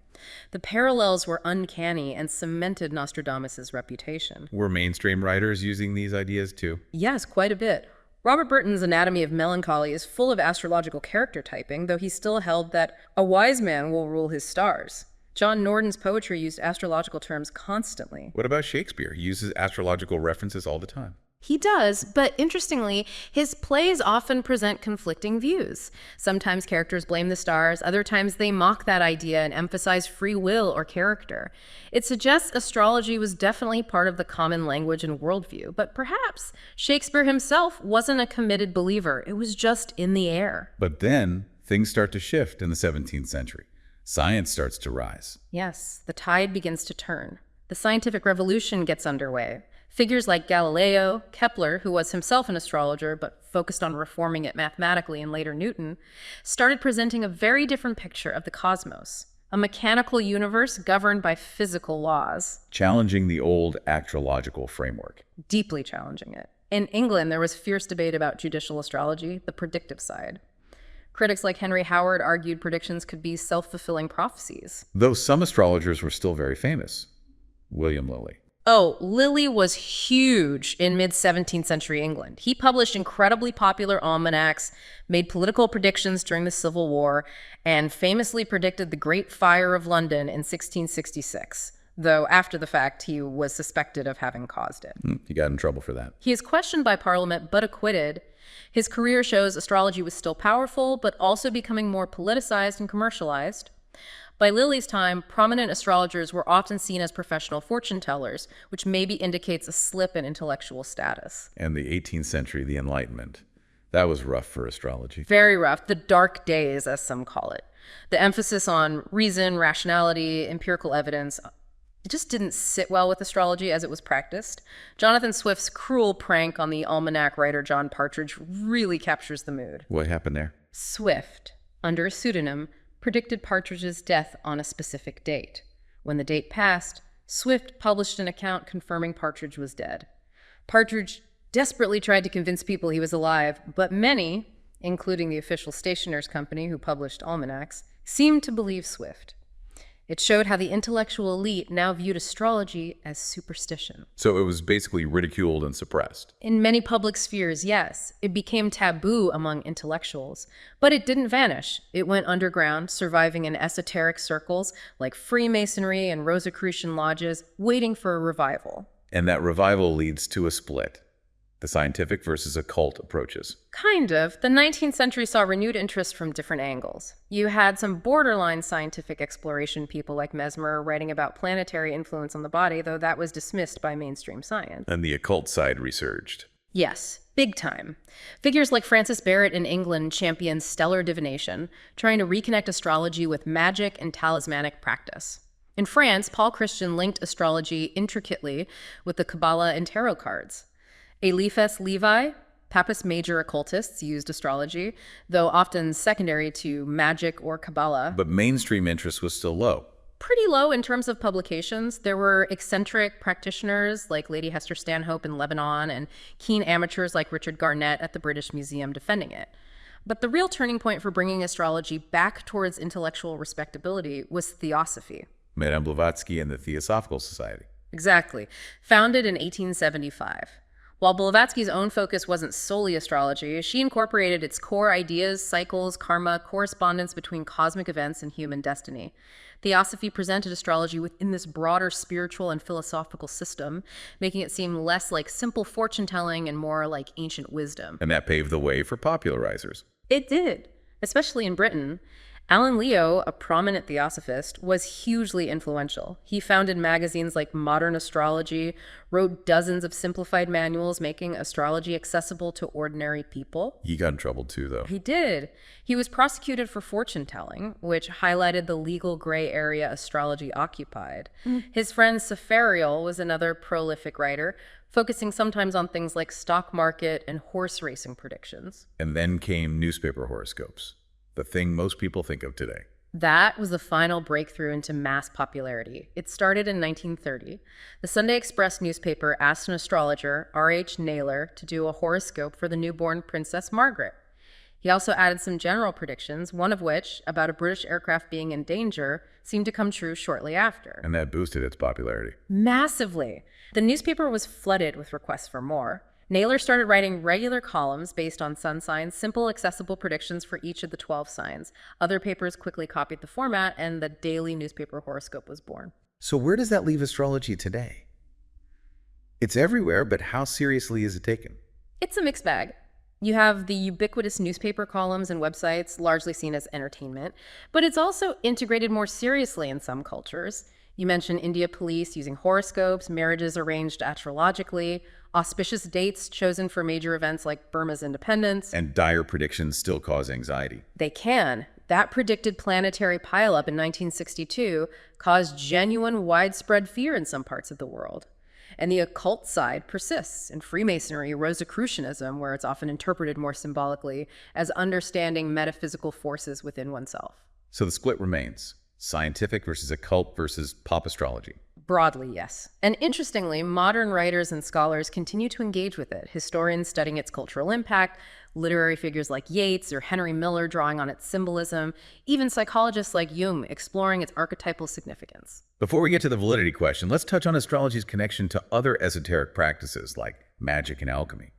The parallels were uncanny and cemented Nostradamus' reputation. Were mainstream writers using these ideas too? Yes, quite a bit. Robert Burton's Anatomy of Melancholy is full of astrological character typing, though he still held that a wise man will rule his stars. John Norden's poetry used astrological terms constantly. What about Shakespeare? He uses astrological references all the time. He does, but interestingly, his plays often present conflicting views. Sometimes characters blame the stars, other times they mock that idea and emphasize free will or character. It suggests astrology was definitely part of the common language and worldview, but perhaps Shakespeare himself wasn't a committed believer. It was just in the air. But then things start to shift in the 17th century. Science starts to rise. Yes, the tide begins to turn. The scientific revolution gets underway. Figures like Galileo, Kepler, who was himself an astrologer but focused on reforming it mathematically, and later Newton, started presenting a very different picture of the cosmos, a mechanical universe governed by physical laws. Challenging the old astrological framework. Deeply challenging it. In England, there was fierce debate about judicial astrology, the predictive side. Critics like Henry Howard argued predictions could be self-fulfilling prophecies. Though some astrologers were still very famous. William Lilly. Oh, Lilly was huge in mid-17th century England. He published incredibly popular almanacs, made political predictions during the Civil War, and famously predicted the Great Fire of London in 1666, though after the fact he was suspected of having caused it. He got in trouble for that. He is questioned by Parliament but acquitted. His career shows astrology was still powerful, but also becoming more politicized and commercialized. By Lilly's time, prominent astrologers were often seen as professional fortune tellers, which maybe indicates a slip in intellectual status. And the 18th century, the Enlightenment. That was rough for astrology. Very rough. The dark days, as some call it. The emphasis on reason, rationality, empirical evidence, it just didn't sit well with astrology as it was practiced. Jonathan Swift's cruel prank on the almanac writer John Partridge really captures the mood. What happened there? Swift, under a pseudonym, predicted Partridge's death on a specific date. When the date passed, Swift published an account confirming Partridge was dead. Partridge desperately tried to convince people he was alive, but many, including the official stationers' company who published almanacs, seemed to believe Swift. It showed how the intellectual elite now viewed astrology as superstition. So it was basically ridiculed and suppressed. In many public spheres, yes, it became taboo among intellectuals, but it didn't vanish. It went underground, surviving in esoteric circles like Freemasonry and Rosicrucian lodges, waiting for a revival. And that revival leads to a split. The scientific versus occult approaches. Kind of. The 19th century saw renewed interest from different angles. You had some borderline scientific exploration people like Mesmer writing about planetary influence on the body, though that was dismissed by mainstream science. And the occult side resurged. Yes, big time. Figures like Francis Barrett in England championed stellar divination, trying to reconnect astrology with magic and talismanic practice. In France, Paul Christian linked astrology intricately with the Kabbalah and tarot cards. Eliphas Levi, Papist major occultists, used astrology, though often secondary to magic or Kabbalah. But mainstream interest was still low. Pretty low in terms of publications. There were eccentric practitioners like Lady Hester Stanhope in Lebanon and keen amateurs like Richard Garnett at the British Museum defending it. But the real turning point for bringing astrology back towards intellectual respectability was theosophy. Madame Blavatsky and the Theosophical Society. Exactly. Founded in 1875. While Blavatsky's own focus wasn't solely astrology, she incorporated its core ideas, cycles, karma, correspondence between cosmic events and human destiny. Theosophy presented astrology within this broader spiritual and philosophical system, making it seem less like simple fortune-telling and more like ancient wisdom. And that paved the way for popularizers. It did, especially in Britain. Alan Leo, a prominent theosophist, was hugely influential. He founded magazines like Modern Astrology, wrote dozens of simplified manuals making astrology accessible to ordinary people. He got in trouble too, though. He did. He was prosecuted for fortune-telling, which highlighted the legal gray area astrology occupied. His friend Safariel was another prolific writer, focusing sometimes on things like stock market and horse racing predictions. And then came newspaper horoscopes. The thing most people think of today. That was the final breakthrough into mass popularity. It started in 1930. The Sunday Express newspaper asked an astrologer, R.H. Naylor, to do a horoscope for the newborn Princess Margaret. He also added some general predictions, one of which, about a British aircraft being in danger, seemed to come true shortly after. And that boosted its popularity. Massively. The newspaper was flooded with requests for more. Naylor started writing regular columns based on sun signs, simple, accessible predictions for each of the 12 signs. Other papers quickly copied the format, and the daily newspaper horoscope was born. So where does that leave astrology today? It's everywhere, but how seriously is it taken? It's a mixed bag. You have the ubiquitous newspaper columns and websites, largely seen as entertainment, but it's also integrated more seriously in some cultures. You mentioned India police using horoscopes, marriages arranged astrologically, auspicious dates chosen for major events like Burma's independence. And dire predictions still cause anxiety. They can. That predicted planetary pileup in 1962 caused genuine widespread fear in some parts of the world. And the occult side persists in Freemasonry, Rosicrucianism, where it's often interpreted more symbolically as understanding metaphysical forces within oneself. So the split remains. Scientific versus occult versus pop astrology. Broadly, yes. And interestingly, modern writers and scholars continue to engage with it. Historians studying its cultural impact, literary figures like Yeats or Henry Miller drawing on its symbolism, even psychologists like Jung exploring its archetypal significance. Before we get to the validity question, let's touch on astrology's connection to other esoteric practices like magic and alchemy.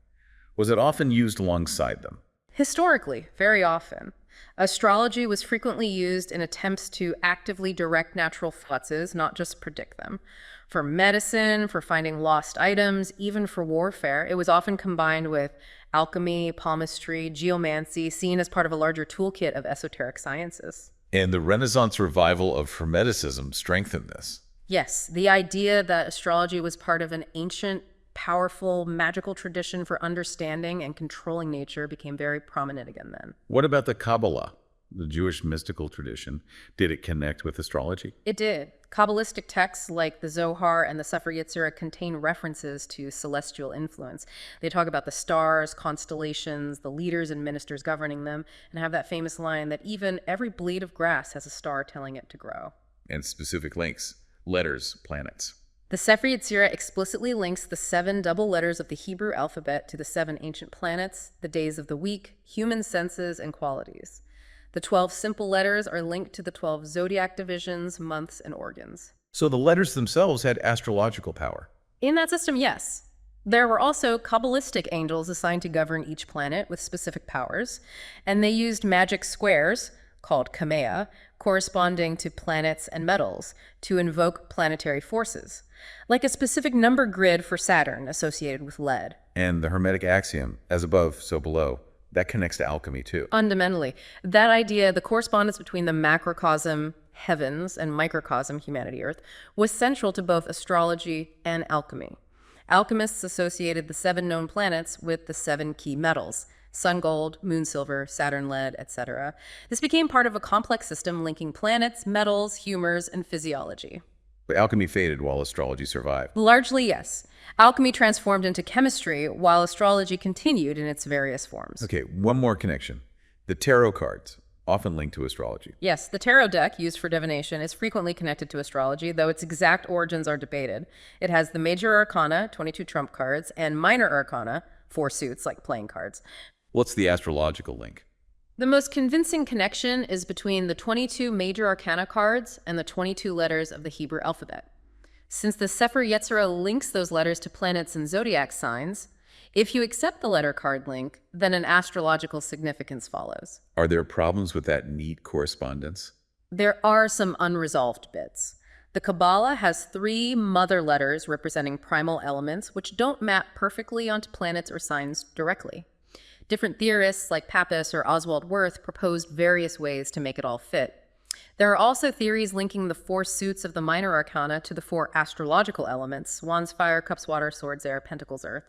Was it often used alongside them? Historically, very often. Astrology was frequently used in attempts to actively direct natural forces, not just predict them. For medicine, for finding lost items, even for warfare, it was often combined with alchemy, palmistry, geomancy, seen as part of a larger toolkit of esoteric sciences. And the Renaissance revival of Hermeticism strengthened this. Yes, the idea that astrology was part of an ancient, powerful, magical tradition for understanding and controlling nature became very prominent again then. What about the Kabbalah, the Jewish mystical tradition? Did it connect with astrology? It did. Kabbalistic texts like the Zohar and the Sefer Yetzirah contain references to celestial influence. They talk about the stars, constellations, the leaders and ministers governing them, and have that famous line that even every blade of grass has a star telling it to grow. And specific links, letters, planets. The Sefer Yetzirah explicitly links the 7 double letters of the Hebrew alphabet to the 7 ancient planets, the days of the week, human senses, and qualities. The 12 simple letters are linked to the 12 zodiac divisions, months, and organs. So the letters themselves had astrological power. In that system, yes. There were also Kabbalistic angels assigned to govern each planet with specific powers, and they used magic squares, called kamea, corresponding to planets and metals, to invoke planetary forces, like a specific number grid for Saturn associated with lead. And the Hermetic axiom, as above, so below, that connects to alchemy too. Fundamentally, that idea, the correspondence between the macrocosm, heavens, and microcosm, humanity, earth, was central to both astrology and alchemy. Alchemists associated the 7 known planets with the 7 key metals: sun gold, moon silver, Saturn lead, etc. This became part of a complex system linking planets, metals, humors, and physiology. But alchemy faded while astrology survived. Largely, yes. Alchemy transformed into chemistry, while astrology continued in its various forms. Okay, one more connection. The tarot cards, often linked to astrology. Yes, the tarot deck used for divination is frequently connected to astrology, though its exact origins are debated. It has the major arcana, 22 trump cards, and minor arcana, 4 suits, like playing cards. What's the astrological link? The most convincing connection is between the 22 major arcana cards and the 22 letters of the Hebrew alphabet. Since the Sefer Yetzirah links those letters to planets and zodiac signs, if you accept the letter card link, then an astrological significance follows. Are there problems with that neat correspondence? There are some unresolved bits. The Kabbalah has 3 mother letters representing primal elements, which don't map perfectly onto planets or signs directly. Different theorists like Pappas or Oswald Wirth proposed various ways to make it all fit. There are also theories linking the 4 suits of the minor arcana to the 4 astrological elements: wands fire, cups water, swords air, pentacles earth.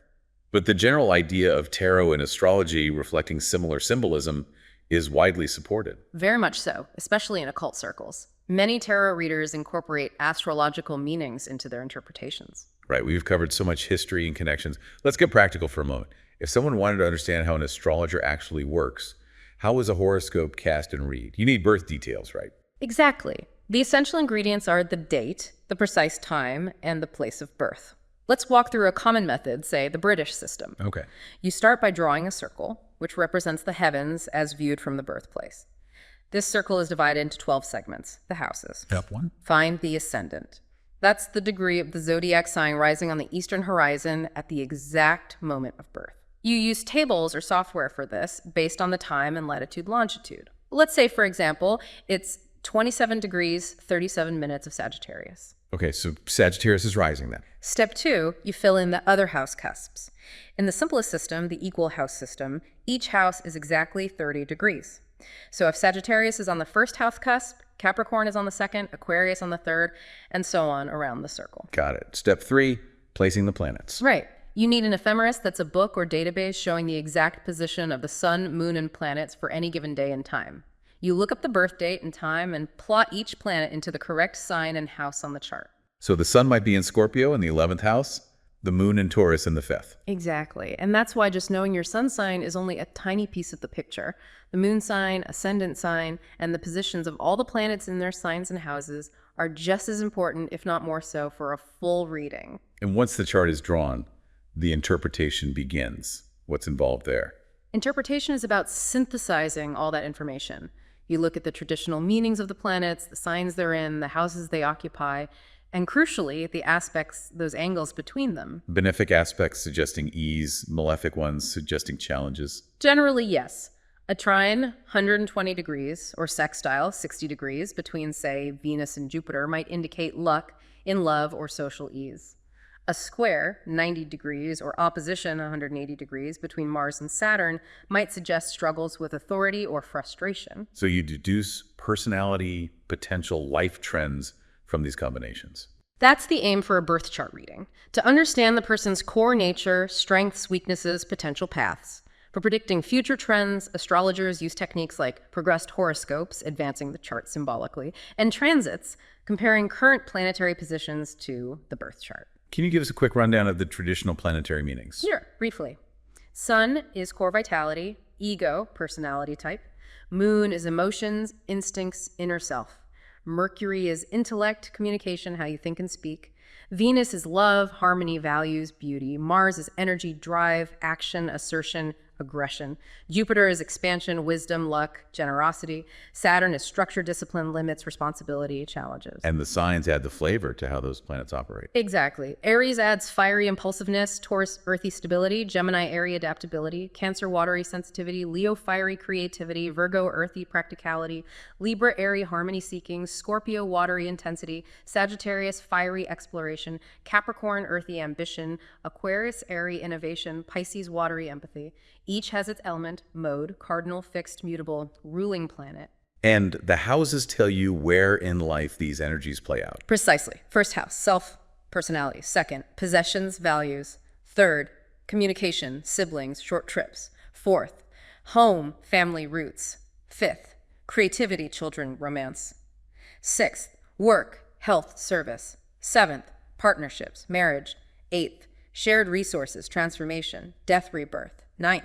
But the general idea of tarot and astrology reflecting similar symbolism is widely supported. Very much so, especially in occult circles. Many tarot readers incorporate astrological meanings into their interpretations. Right, we've covered so much history and connections. Let's get practical for a moment. If someone wanted to understand how an astrologer actually works, how is a horoscope cast and read? You need birth details, right? Exactly. The essential ingredients are the date, the precise time, and the place of birth. Let's walk through a common method, say the British system. Okay. You start by drawing a circle, which represents the heavens as viewed from the birthplace. This circle is divided into 12 segments, the houses. Step 1. Find the ascendant. That's the degree of the zodiac sign rising on the eastern horizon at the exact moment of birth. You use tables or software for this based on the time and latitude longitude. Let's say, for example, it's 27 degrees, 37 minutes of Sagittarius. Okay, so Sagittarius is rising then. Step 2, you fill in the other house cusps. In the simplest system, the equal house system, each house is exactly 30 degrees. So if Sagittarius is on the first house cusp, Capricorn is on the second, Aquarius on the third, and so on around the circle. Got it. Step 3, placing the planets. Right. You need an ephemeris that's a book or database showing the exact position of the sun, moon, and planets for any given day and time. You look up the birth date and time and plot each planet into the correct sign and house on the chart. So the sun might be in Scorpio in the 11th house, the moon in Taurus in the 5th. Exactly. And that's why just knowing your sun sign is only a tiny piece of the picture. The moon sign, ascendant sign, and the positions of all the planets in their signs and houses are just as important, if not more so, for a full reading. And once the chart is drawn, the interpretation begins. What's involved there? Interpretation is about synthesizing all that information. You look at the traditional meanings of the planets, the signs they're in, the houses they occupy, and crucially, the aspects, those angles between them. Benefic aspects suggesting ease, malefic ones suggesting challenges. Generally, yes. A trine, 120 degrees, or sextile, 60 degrees, between, say, Venus and Jupiter might indicate luck in love or social ease. A square, 90 degrees, or opposition, 180 degrees, between Mars and Saturn might suggest struggles with authority or frustration. So you deduce personality, potential life trends from these combinations. That's the aim for a birth chart reading, to understand the person's core nature, strengths, weaknesses, potential paths. For predicting future trends, astrologers use techniques like progressed horoscopes, advancing the chart symbolically, and transits, comparing current planetary positions to the birth chart. Can you give us a quick rundown of the traditional planetary meanings? Sure, briefly. Sun is core vitality, ego, personality type. Moon is emotions, instincts, inner self. Mercury is intellect, communication, how you think and speak. Venus is love, harmony, values, beauty. Mars is energy, drive, action, assertion, aggression. Jupiter is expansion, wisdom, luck, generosity. Saturn is structure, discipline, limits, responsibility, challenges. And the signs add the flavor to how those planets operate. Exactly. Aries adds fiery impulsiveness, Taurus earthy stability, Gemini airy adaptability, Cancer watery sensitivity, Leo fiery creativity, Virgo earthy practicality, Libra airy harmony seeking, Scorpio watery intensity, Sagittarius fiery exploration, Capricorn earthy ambition, Aquarius airy innovation, Pisces watery empathy. Each has its element, mode, cardinal, fixed, mutable, ruling planet. And the houses tell you where in life these energies play out. Precisely. First house, self, personality. Second, possessions, values. Third, communication, siblings, short trips. Fourth, home, family, roots. Fifth, creativity, children, romance. Sixth, work, health, service. Seventh, partnerships, marriage. Eighth, shared resources, transformation, death, rebirth. Ninth,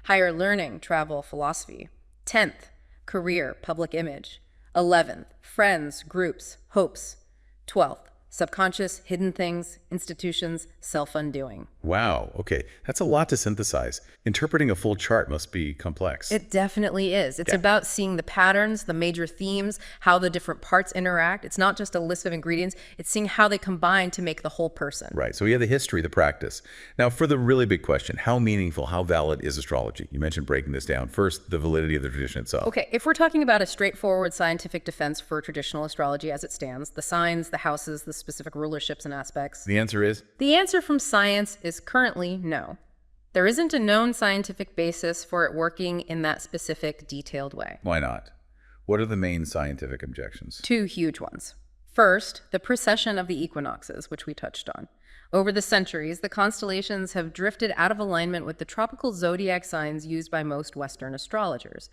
higher learning, travel, philosophy. 10th, career, public image. 11th, friends, groups, hopes. 12th, subconscious, hidden things, institutions, self-undoing. Wow, okay. That's a lot to synthesize. Interpreting a full chart must be complex. It definitely is. It's about seeing the patterns, the major themes, how the different parts interact. It's not just a list of ingredients, it's seeing how they combine to make the whole person. Right, so we have the history, the practice. Now, for the really big question, how meaningful, how valid is astrology? You mentioned breaking this down. First, the validity of the tradition itself. Okay, if we're talking about a straightforward scientific defense for traditional astrology as it stands, the signs, the houses, the specific rulerships and aspects. The answer is? The answer from science is currently no. There isn't a known scientific basis for it working in that specific, detailed way. Why not? What are the main scientific objections? Two huge ones. First, the precession of the equinoxes, which we touched on. Over the centuries, the constellations have drifted out of alignment with the tropical zodiac signs used by most Western astrologers.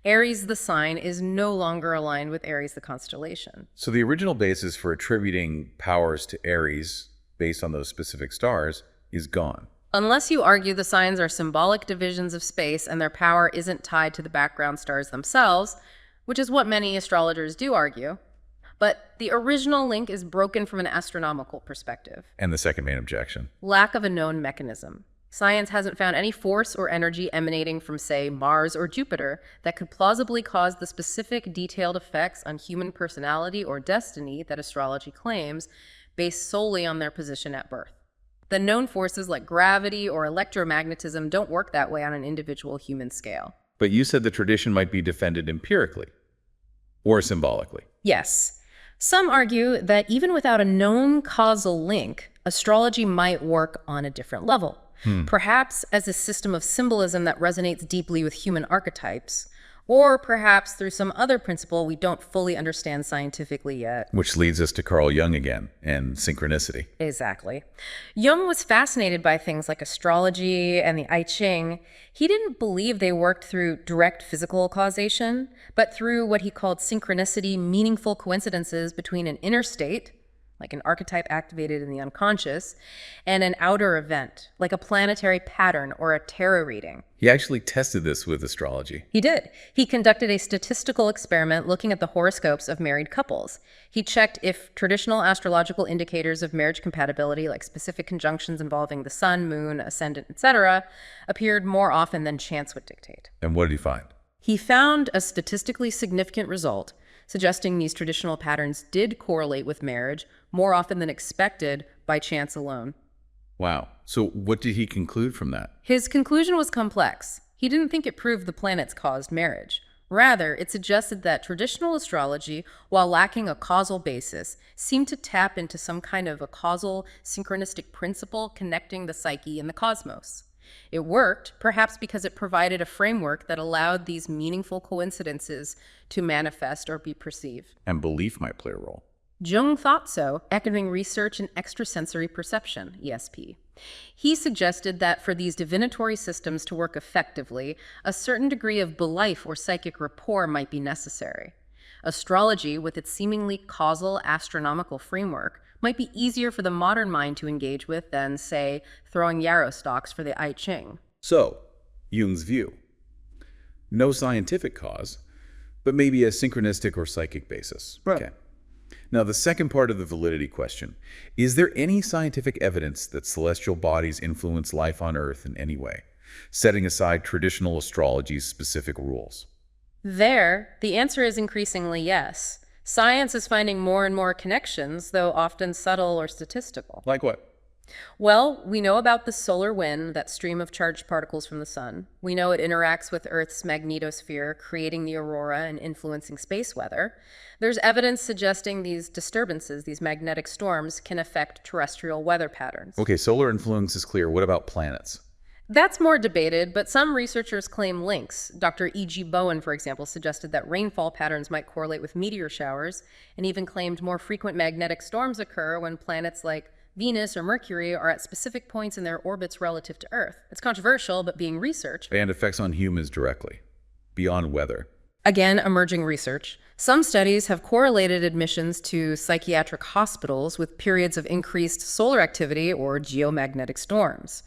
Aries, the sign, is no longer aligned with Aries, the constellation. So the original basis for attributing powers to Aries based on those specific stars is gone. Unless you argue the signs are symbolic divisions of space and their power isn't tied to the background stars themselves, which is what many astrologers do argue. but the original link is broken from an astronomical perspective. And the second main objection? Lack of a known mechanism. Science hasn't found any force or energy emanating from, say, Mars or Jupiter that could plausibly cause the specific detailed effects on human personality or destiny that astrology claims, based solely on their position at birth. The known forces like gravity or electromagnetism don't work that way on an individual human scale. But you said the tradition might be defended empirically or symbolically. Yes. Some argue that even without a known causal link, astrology might work on a different level. Perhaps as a system of symbolism that resonates deeply with human archetypes, or perhaps through some other principle we don't fully understand scientifically yet. Which leads us to Carl Jung again and synchronicity. Exactly. Jung was fascinated by things like astrology and the I Ching. He didn't believe they worked through direct physical causation, but through what he called synchronicity, meaningful coincidences between an inner state, like an archetype activated in the unconscious, and an outer event, like a planetary pattern or a tarot reading. He actually tested this with astrology. He did. He conducted a statistical experiment looking at the horoscopes of married couples. He checked if traditional astrological indicators of marriage compatibility, like specific conjunctions involving the sun, moon, ascendant, etc., appeared more often than chance would dictate. And what did he find? He found a statistically significant result, suggesting these traditional patterns did correlate with marriage more often than expected by chance alone. Wow. So what did he conclude from that? His conclusion was complex. He didn't think it proved the planets caused marriage. Rather, it suggested that traditional astrology, while lacking a causal basis, seemed to tap into some kind of a causal, synchronistic principle connecting the psyche and the cosmos. It worked, perhaps because it provided a framework that allowed these meaningful coincidences to manifest or be perceived. And belief might play a role. Jung thought so, echoing research in extrasensory perception, ESP. He suggested that for these divinatory systems to work effectively, a certain degree of belief or psychic rapport might be necessary. Astrology, with its seemingly causal astronomical framework, might be easier for the modern mind to engage with than, say, throwing yarrow stalks for the I Ching. So, Jung's view. No scientific cause, but maybe a synchronistic or psychic basis. Right. Okay. Now, the second part of the validity question. Is there any scientific evidence that celestial bodies influence life on Earth in any way, setting aside traditional astrology's specific rules? There, the answer is increasingly yes. Science is finding more and more connections, though often subtle or statistical. Like what? Well, we know about the solar wind, that stream of charged particles from the sun. We know it interacts with Earth's magnetosphere, creating the aurora and influencing space weather. There's evidence suggesting these disturbances, these magnetic storms, can affect terrestrial weather patterns. Okay, solar influence is clear. What about planets? That's more debated, but some researchers claim links. Dr. E.G. Bowen, for example, suggested that rainfall patterns might correlate with meteor showers, and even claimed more frequent magnetic storms occur when planets like Venus or Mercury are at specific points in their orbits relative to Earth. It's controversial, but being researched. And effects on humans directly, beyond weather. Again, emerging research. Some studies have correlated admissions to psychiatric hospitals with periods of increased solar activity or geomagnetic storms.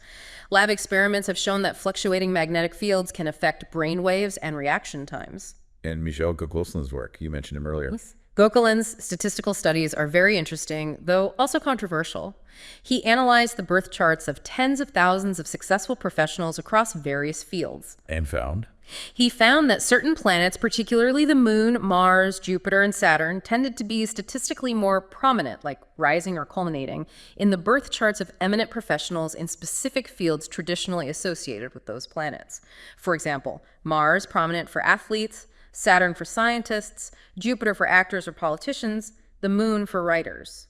Lab experiments have shown that fluctuating magnetic fields can affect brain waves and reaction times. And Michel Gogolslin's work, you mentioned him earlier. Gokoulin's statistical studies are very interesting, though also controversial. He analyzed the birth charts of tens of thousands of successful professionals across various fields. And found? He found that certain planets, particularly the Moon, Mars, Jupiter, and Saturn, tended to be statistically more prominent, like rising or culminating, in the birth charts of eminent professionals in specific fields traditionally associated with those planets. For example, Mars prominent for athletes, Saturn for scientists, Jupiter for actors or politicians, the Moon for writers.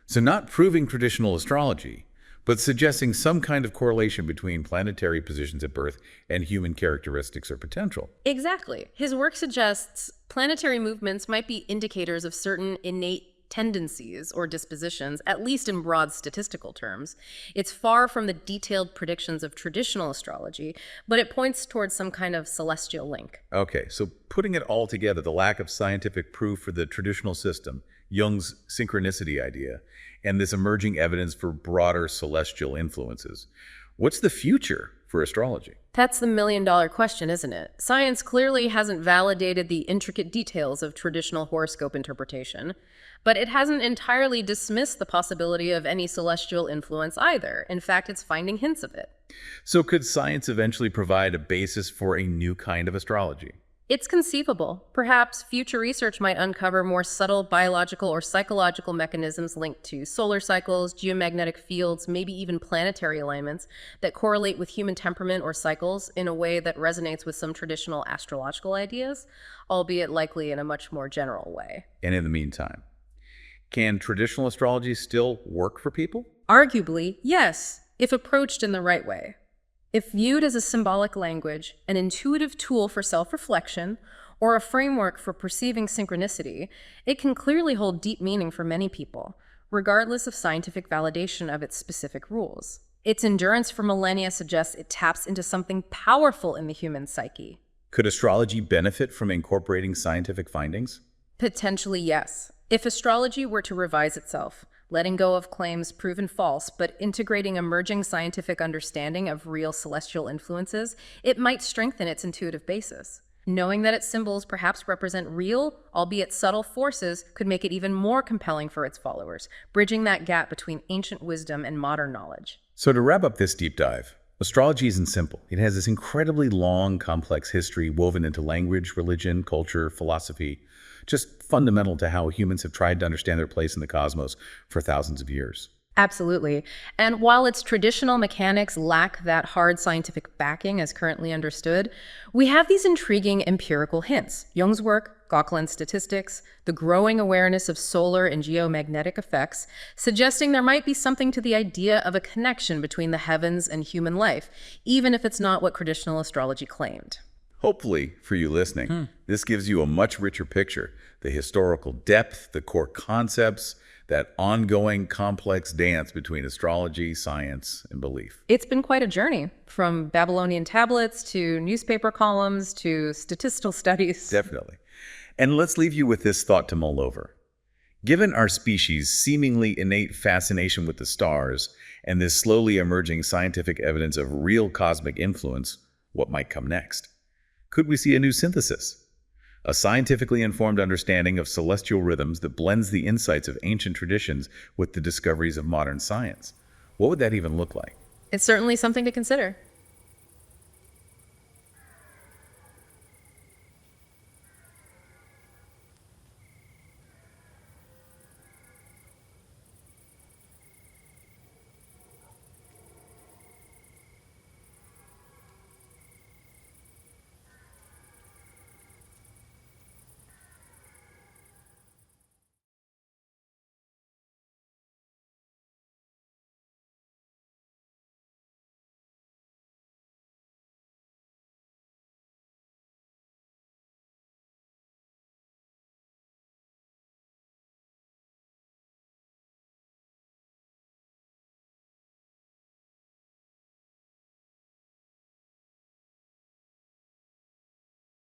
So not proving traditional astrology, but suggesting some kind of correlation between planetary positions at birth and human characteristics or potential. Exactly. His work suggests planetary movements might be indicators of certain innate tendencies or dispositions, at least in broad statistical terms. It's far from the detailed predictions of traditional astrology, but it points towards some kind of celestial link. Okay, so putting it all together, the lack of scientific proof for the traditional system, Jung's synchronicity idea, and this emerging evidence for broader celestial influences. What's the future for astrology? That's the million-dollar question, isn't it? Science clearly hasn't validated the intricate details of traditional horoscope interpretation, but it hasn't entirely dismissed the possibility of any celestial influence either. In fact, it's finding hints of it. So could science eventually provide a basis for a new kind of astrology? It's conceivable. Perhaps future research might uncover more subtle biological or psychological mechanisms linked to solar cycles, geomagnetic fields, maybe even planetary alignments that correlate with human temperament or cycles in a way that resonates with some traditional astrological ideas, albeit likely in a much more general way. And in the meantime, can traditional astrology still work for people? Arguably, yes, if approached in the right way. If viewed as a symbolic language, an intuitive tool for self-reflection, or a framework for perceiving synchronicity, it can clearly hold deep meaning for many people, regardless of scientific validation of its specific rules. Its endurance for millennia suggests it taps into something powerful in the human psyche. Could astrology benefit from incorporating scientific findings? Potentially, yes. If astrology were to revise itself, letting go of claims proven false, but integrating emerging scientific understanding of real celestial influences, it might strengthen its intuitive basis. Knowing that its symbols perhaps represent real, albeit subtle forces could make it even more compelling for its followers, bridging that gap between ancient wisdom and modern knowledge. So to wrap up this deep dive, astrology isn't simple. It has this incredibly long, complex history woven into language, religion, culture, philosophy, just fundamental to how humans have tried to understand their place in the cosmos for thousands of years. Absolutely. And while its traditional mechanics lack that hard scientific backing as currently understood, we have these intriguing empirical hints. Jung's work, Gauquelin's statistics, the growing awareness of solar and geomagnetic effects, suggesting there might be something to the idea of a connection between the heavens and human life, even if it's not what traditional astrology claimed. Hopefully, for you listening, this gives you a much richer picture. The historical depth, the core concepts, that ongoing complex dance between astrology, science, and belief. It's been quite a journey, from Babylonian tablets to newspaper columns to statistical studies. Definitely. And let's leave you with this thought to mull over. Given our species' seemingly innate fascination with the stars and this slowly emerging scientific evidence of real cosmic influence, what might come next? Could we see a new synthesis? A scientifically informed understanding of celestial rhythms that blends the insights of ancient traditions with the discoveries of modern science. What would that even look like? It's certainly something to consider.